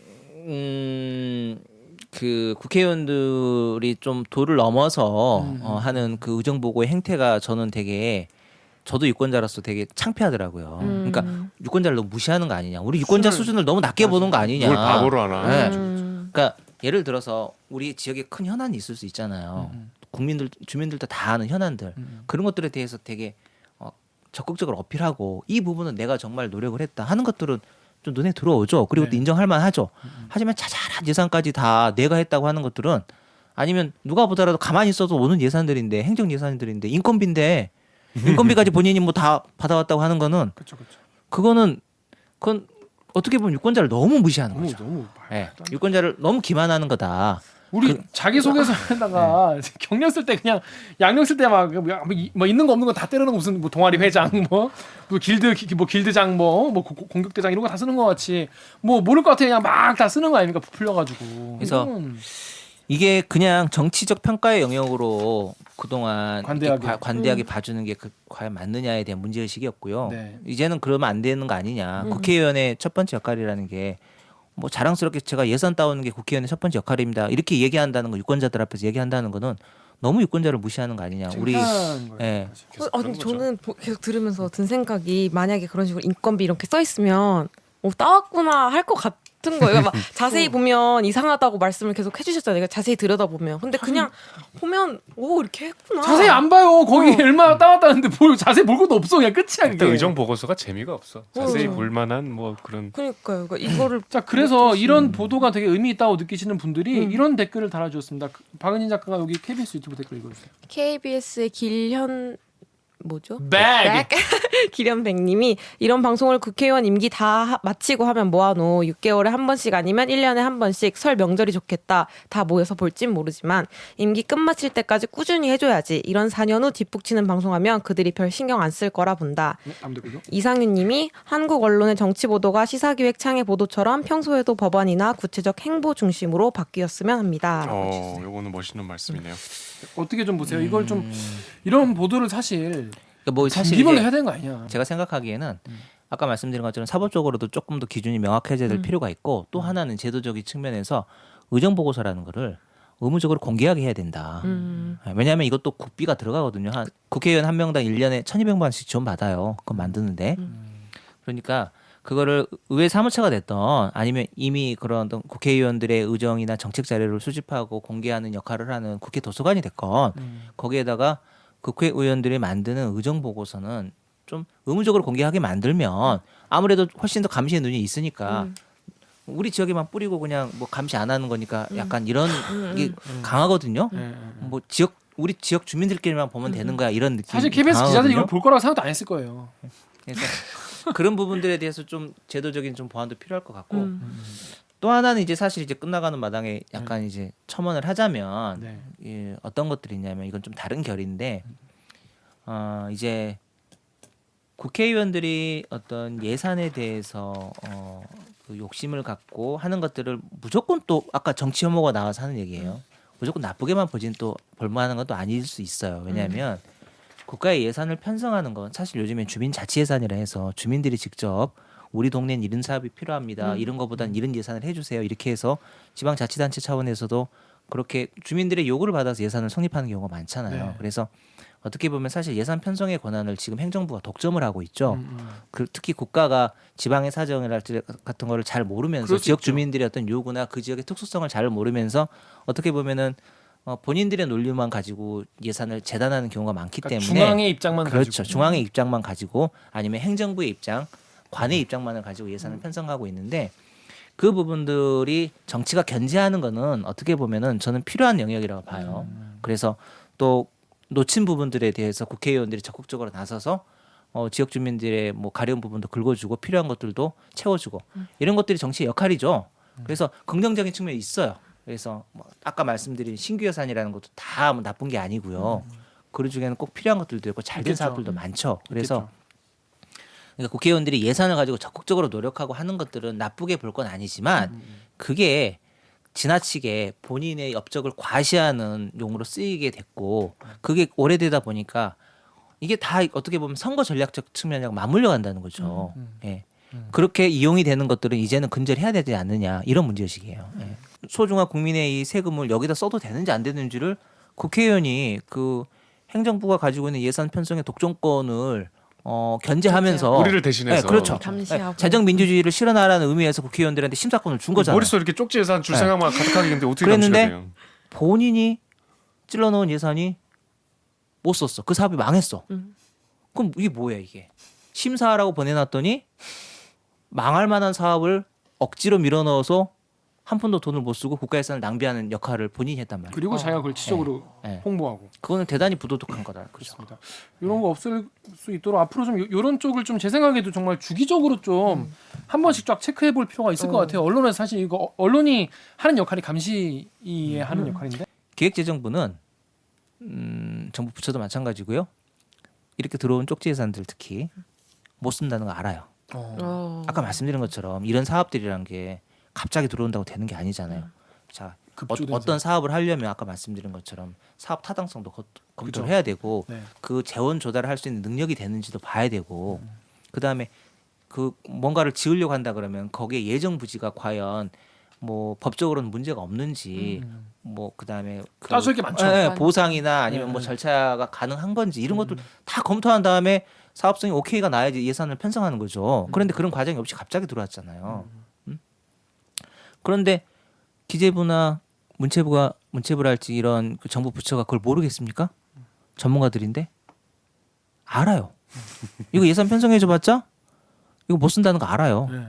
그 국회의원들이 좀 도를 넘어서 하는 그 의정 보고의 행태가 저는 되게 저도 유권자로서 되게 창피하더라고요. 그러니까 유권자를 너무 무시하는 거 아니냐. 우리 유권자 수준을 너무 낮게 보는 거 아니냐. 뭘 바보로 하나. 네. 그러니까 예를 들어서 우리 지역에 큰 현안이 있을 수 있잖아요. 주민들도 다 아는 현안들. 그런 것들에 대해서 되게 적극적으로 어필하고 이 부분은 내가 정말 노력을 했다 하는 것들은 좀 눈에 들어오죠. 그리고 또 인정할 만하죠. 하지만 자잘한 예산까지 다 내가 했다고 하는 것들은 아니면 누가 보더라도 가만히 있어도 오는 예산들인데 행정 예산들인데 인건비인데 인건비까지 본인이 뭐 다 받아왔다고 하는 거는 그건 어떻게 보면 유권자를 너무 무시하는 거죠. 너무 네. 유권자를 너무 기만하는 거다. 우리 자기소개서에다가 경력 쓸 때 그냥 양력 쓸 때 막 뭐 있는 거 없는 거 다 때려놓고 무슨 뭐 동아리 회장 뭐 길드장 뭐 공격대장 이런 거 다 쓰는 거 같이 뭐 모를 것 같아 그냥 막 다 쓰는 거 아닙니까 부풀려가지고. 그래서 이게 그냥 정치적 평가의 영역으로 그동안 관대하게 봐주는 게 과연 맞느냐에 대한 문제의식이었고요. 네. 이제는 그러면 안 되는 거 아니냐. 국회의원의 첫 번째 역할이라는 게 뭐 자랑스럽게 제가 예산 따오는 게 국회의원의 첫 번째 역할입니다. 이렇게 얘기한다는 거 유권자들 앞에서 얘기한다는 거는 너무 유권자를 무시하는 거 아니냐. 우리 예. 아니 저는 계속 들으면서 든 생각이 만약에 그런 식으로 인건비 이렇게 써 있으면 따왔구나 할 것 같은 같은 거예요. 막 자세히 보면 이상하다고 말씀을 계속 해주셨잖아요. 내가 자세히 들여다보면. 근데 그냥 보면 오 이렇게 했구나. 자세히 안 봐요. 거기 얼마나 따왔다는데 자세히 볼 것도 없어. 그냥 끝이야. 일단 그게. 의정 보고서가 재미가 없어. 자세히 어. 볼 만한 뭐 그런 그러니까요. 그러니까 이거를 자, 그래서 이런 보도가 되게 의미 있다고 느끼시는 분들이 이런 댓글을 달아주셨습니다. 박은진 작가가 여기 KBS 유튜브 댓글 읽어주세요. KBS의 길현 뭐죠? 백! 기련백님이 이런 방송을 국회의원 임기 다 마치고 하면 뭐하노 6개월에 한 번씩 아니면 1년에 한 번씩 설 명절이 좋겠다 다 모여서 볼진 모르지만 임기 끝마칠 때까지 꾸준히 해줘야지 이런 4년 후 뒷북치는 방송하면 그들이 별 신경 안 쓸 거라 본다. 네, 다음 댓글요. 이상윤님이 한국 언론의 정치 보도가 시사기획 창의 보도처럼 평소에도 법안이나 구체적 행보 중심으로 바뀌었으면 합니다. 요거는 멋있는 말씀이네요. 어떻게 좀 보세요. 이걸 좀 이런 보도를 사실 그러니까 뭐 사실 분기별로 이제 해야 되는 거 아니냐. 제가 생각하기에는 아까 말씀드린 것처럼 사법적으로도 조금 더 기준이 명확해져야 될 필요가 있고 또 하나는 제도적인 측면에서 의정 보고서라는 거를 의무적으로 공개하게 해야 된다. 왜냐하면 이것도 국비가 들어가거든요. 한 국회의원 한 명당 1년에 1,200만 원씩 지원 받아요. 그거 만드는데. 그러니까 그거를 의회 사무처가 됐던 아니면 이미 그런 어떤 국회의원들의 의정이나 정책 자료를 수집하고 공개하는 역할을 하는 국회 도서관이 됐건 거기에다가 국회의원들이 만드는 의정 보고서는 좀 의무적으로 공개하게 만들면 아무래도 훨씬 더 감시의 눈이 있으니까 우리 지역에만 뿌리고 그냥 뭐 감시 안 하는 거니까 약간 이런 게 강하거든요. 뭐 우리 지역 주민들끼리만 보면 되는 거야 이런 느낌. 사실 KBS 기자들이 이걸 볼 거라고 생각도 안 했을 거예요. 그래서 그런 부분들에 대해서 좀 제도적인 좀 보완도 필요할 것 같고 또 하나는 이제 사실 이제 끝나가는 마당에 약간 이제 첨언을 하자면 네. 예, 어떤 것들이 있냐면 이건 좀 다른 결인데 이제 국회의원들이 어떤 예산에 대해서 그 욕심을 갖고 하는 것들을 무조건 또 아까 정치 혐오가 나와서 하는 얘기예요. 무조건 나쁘게만 보진 또 볼만한 것도 아닐 수 있어요. 왜냐하면 국가의 예산을 편성하는 건 사실 요즘엔 주민자치예산이라 해서 주민들이 직접 우리 동네는 이런 사업이 필요합니다. 이런 거보단 이런 예산을 해주세요. 이렇게 해서 지방자치단체 차원에서도 그렇게 주민들의 요구를 받아서 예산을 성립하는 경우가 많잖아요. 네. 그래서 어떻게 보면 사실 예산 편성의 권한을 지금 행정부가 독점을 하고 있죠. 특히 국가가 지방의 사정을 같은 거를 잘 모르면서 그럴 수 지역 있죠. 주민들의 어떤 요구나 그 지역의 특수성을 잘 모르면서 어떻게 보면은 본인들의 논리만 가지고 예산을 재단하는 경우가 많기 그러니까 때문에 중앙의 입장만 그렇죠. 가지고. 중앙의 입장만 가지고 아니면 행정부의 입장, 관의 입장만을 가지고 예산을 편성하고 있는데 그 부분들이 정치가 견제하는 거는 어떻게 보면은 저는 필요한 영역이라고 봐요. 그래서 또 놓친 부분들에 대해서 국회의원들이 적극적으로 나서서 지역 주민들의 뭐 가려운 부분도 긁어주고 필요한 것들도 채워주고 이런 것들이 정치의 역할이죠. 그래서 긍정적인 측면이 있어요. 그래서 뭐 아까 말씀드린 신규 예산이라는 것도 다 뭐 나쁜 게 아니고요. 그 중에는 꼭 필요한 것들도 있고 잘된 있겠죠. 사업들도 많죠. 그래서 있겠죠. 그러니까 국회의원들이 예산을 가지고 적극적으로 노력하고 하는 것들은 나쁘게 볼 건 아니지만 그게 지나치게 본인의 업적을 과시하는 용으로 쓰이게 됐고 그게 오래되다 보니까 이게 다 어떻게 보면 선거 전략적 측면이랑 맞물려 간다는 거죠. 예. 그렇게 이용이 되는 것들은 이제는 근절해야 되지 않느냐 이런 문제의식이에요. 예. 소중한 국민의 이 세금을 여기다 써도 되는지 안 되는지를 국회의원이 그 행정부가 가지고 있는 예산 편성의 독점권을 견제하면서 우리를 대신해서 네, 그렇죠. 감시하고. 네, 재정 민주주의를 실현하라는 의미에서 국회의원들한테 심사권을 준 거잖아요. 머릿속에 이렇게 쪽지 예산 줄 생각만 가득하게 있는데 어떻게 그랬는데 감시가 돼요? 본인이 찔러놓은 예산이 못 썼어. 그 사업이 망했어. 그럼 이게 뭐야 이게? 심사하라고 보내놨더니 망할 만한 사업을 억지로 밀어넣어서 한 푼도 돈을 못 쓰고 국가 예산을 낭비하는 역할을 본인이 했단 말이에요. 그리고 자기가 그걸 지적으로 네. 홍보하고. 그거는 대단히 부도덕한 거다. 그렇죠. 그렇습니다. 이런 거 없을 수 있도록 앞으로 좀 이런 쪽을 좀 제 생각에도 정말 주기적으로 좀 한 번씩 쫙 체크해 볼 필요가 있을 것 같아요. 언론에서 사실 이거 언론이 하는 역할이 감시에 하는 역할인데. 기획재정부는 정부 부처도 마찬가지고요. 이렇게 들어온 쪽지 예산들 특히 못 쓴다는 거 알아요. 아까 말씀드린 것처럼 이런 사업들이란 게 갑자기 들어온다고 되는 게 아니잖아요. 자, 급조된 어떤 사업을 하려면 아까 말씀드린 것처럼 사업 타당성도 검토를 해야 되고 네. 그 재원 조달을 할 수 있는 능력이 되는지도 봐야 되고 그다음에 그 뭔가를 지으려고 한다 그러면 거기에 예정 부지가 과연 뭐 법적으로는 문제가 없는지 뭐 그다음에 그 따질 게 많죠. 보상이나 아니면 뭐 절차가 가능한 건지 이런 것들 다 검토한 다음에 사업성이 오케이가 나야지 예산을 편성하는 거죠. 그런데 그런 과정이 없이 갑자기 들어왔잖아요. 그런데 기재부나 문체부랄지 이런 그 정부 부처가 그걸 모르겠습니까? 전문가들인데 알아요. 이거 예산 편성해줘봤자 이거 못 쓴다는 거 알아요. 네.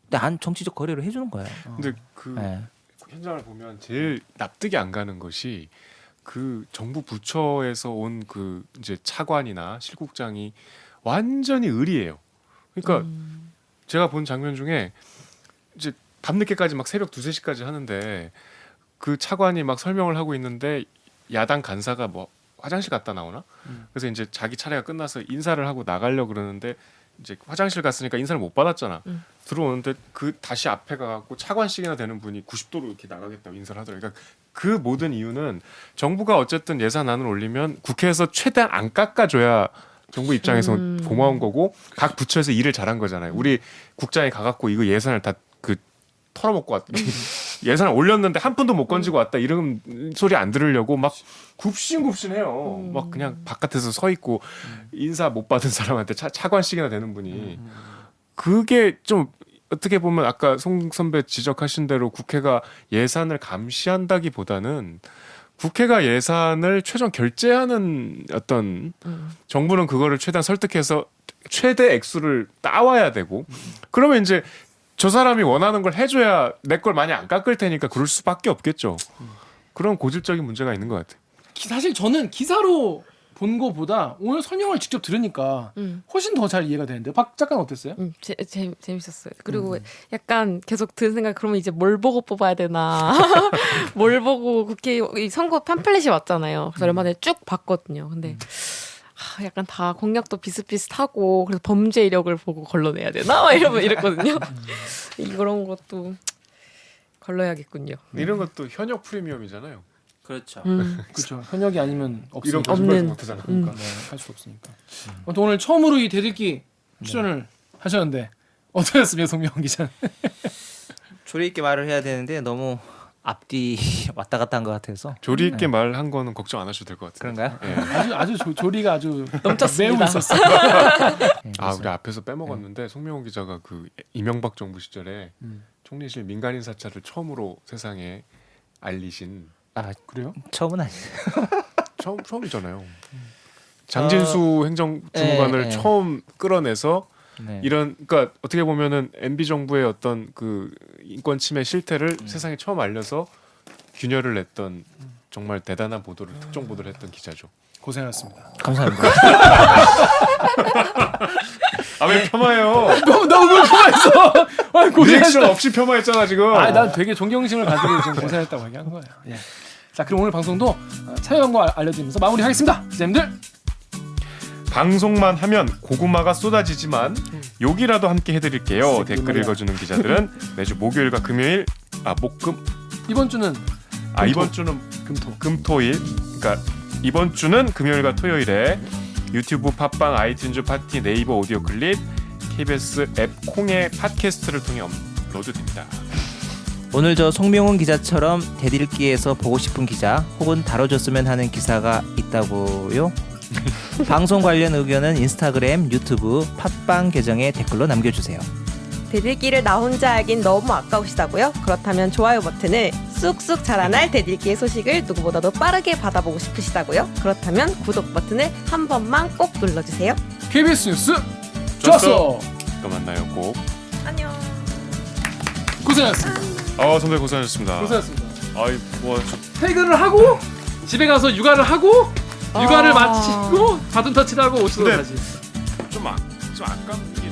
근데 안 정치적 거래를 해주는 거예요. 근데 그 네. 현장을 보면 제일 납득이 안 가는 것이 그 정부 부처에서 온 그 이제 차관이나 실국장이 완전히 의리예요. 그러니까 제가 본 장면 중에 이제 밤늦게까지 막 새벽 2-3시까지 하는데 그 차관이 막 설명을 하고 있는데 야당 간사가 뭐 화장실 갔다 나오나? 그래서 이제 자기 차례가 끝나서 인사를 하고 나가려고 그러는데 이제 화장실 갔으니까 인사를 못 받았잖아. 들어오는데 그 다시 앞에 가갖고 차관씩이나 되는 분이 90도로 이렇게 나가겠다고 인사를 하더라고요. 그러니까 그 모든 이유는 정부가 어쨌든 예산안을 올리면 국회에서 최대한 안 깎아줘야 정부 입장에서 고마운 거고 각 부처에서 일을 잘한 거잖아요. 우리 국장이 가갖고 이거 예산을 다 그 털어먹고 왔다. 예산을 올렸는데 한 푼도 못 건지고 왔다 이런 소리 안 들으려고 막 굽신굽신해요. 막 그냥 바깥에서 서 있고 인사 못 받은 사람한테 차관씩이나 되는 분이 그게 좀 어떻게 보면 아까 송 선배 지적하신 대로 국회가 예산을 감시한다기보다는 국회가 예산을 최종 결재하는 어떤 정부는 그거를 최대한 설득해서 최대 액수를 따와야 되고 그러면 이제 저 사람이 원하는 걸 해줘야 내 걸 많이 안 깎을 테니까 그럴 수밖에 없겠죠. 그런 고질적인 문제가 있는 것 같아요. 사실 저는 기사로 본 거보다 오늘 설명을 직접 들으니까 훨씬 더 잘 이해가 되는데 박 작가는 어땠어요? 재밌었어요. 그리고 약간 계속 드는 생각 그러면 이제 뭘 보고 뽑아야 되나 뭘 보고 국회 이 선거 팜플렛이 왔잖아요. 그래서 얼마 전에 쭉 봤거든요. 근데 약간 다 공약도 비슷비슷하고 그래서 범죄 이력을 보고 걸러내야 되나 막 이랬거든요. 이런 것도 걸러야겠군요. 이런 것도 현역 프리미엄이잖아요. 그렇죠. 그렇죠. 현역이 아니면 이런 없으니까. 거 없는. 준비하지 못하잖아. 네, 할 수 없으니까. 아무튼 오늘 처음으로 이 대들기 출연을 하셨는데 어떠셨습니까, 송명훈 기자는? 조리 있게 말을 해야 되는데 너무 앞뒤 왔다 갔다 한 것 같아서 조리 있게 말한 거는 걱정 안 하셔도 될 것 같아요. 그런가요? 예. 아주 조리가 아주 넘쳤습니다. 매우 있었어요. 아 우리 앞에서 빼먹었는데 송명훈 기자가 그 이명박 정부 시절에 총리실 민간인 사찰을 처음으로 세상에 알리신 아 그래요? 처음은 아니에요. 처음이잖아요. 장진수 행정주무관을 네. 처음 끌어내서 네. 이런 그러니까 어떻게 보면은 MB 정부의 어떤 그 인권 침해 실태를 세상에 처음 알려서 균열을 냈던 정말 대단한 보도를 특종 보도를 했던 기자죠. 고생하셨습니다. 감사합니다. 아 왜 폄하해요? 너무 고생했어. 아니, 리액션 없이 폄하했잖아 지금. 난 되게 존경심을 가지고 지금 고생했다고 얘기한 거예요. 예. 자, 그럼 오늘 방송도 차유 광고 알려드리면서 마무리하겠습니다. 기자님들. 방송만 하면 고구마가 쏟아지지만 욕이라도 함께 해드릴게요. 댓글 읽어주는 기자들은 매주 목요일과 금요일 목금 이번 주는 이번 주는 금토일 그러니까 이번 주는 금요일과 토요일에 유튜브, 팟빵, 아이튠즈, 파티, 네이버 오디오 클립, KBS 앱 콩의 팟캐스트를 통해 업로드됩니다. 오늘 저 송명훈 기자처럼 대들기에서 보고 싶은 기자 혹은 다뤄줬으면 하는 기사가 있다고요? 방송 관련 의견은 인스타그램, 유튜브, 팟빵 계정에 댓글로 남겨주세요. 대들기를 나 혼자 하긴 너무 아까우시다고요? 그렇다면 좋아요 버튼을 쑥쑥 자라날 대들기의 소식을 누구보다도 빠르게 받아보고 싶으시다고요? 그렇다면 구독 버튼을 한 번만 꼭 눌러주세요. KBS 뉴스 좋았어. 또 만나요 꼭. 안녕. 고생하셨습니다. 선배 고생하셨습니다. 고생하셨습니다. 아이 뭐 퇴근을 하고 집에 가서 육아를 하고 육아를 마치고 바톤 터치를 하고 오시고 근데 다시. 좀 아깝네.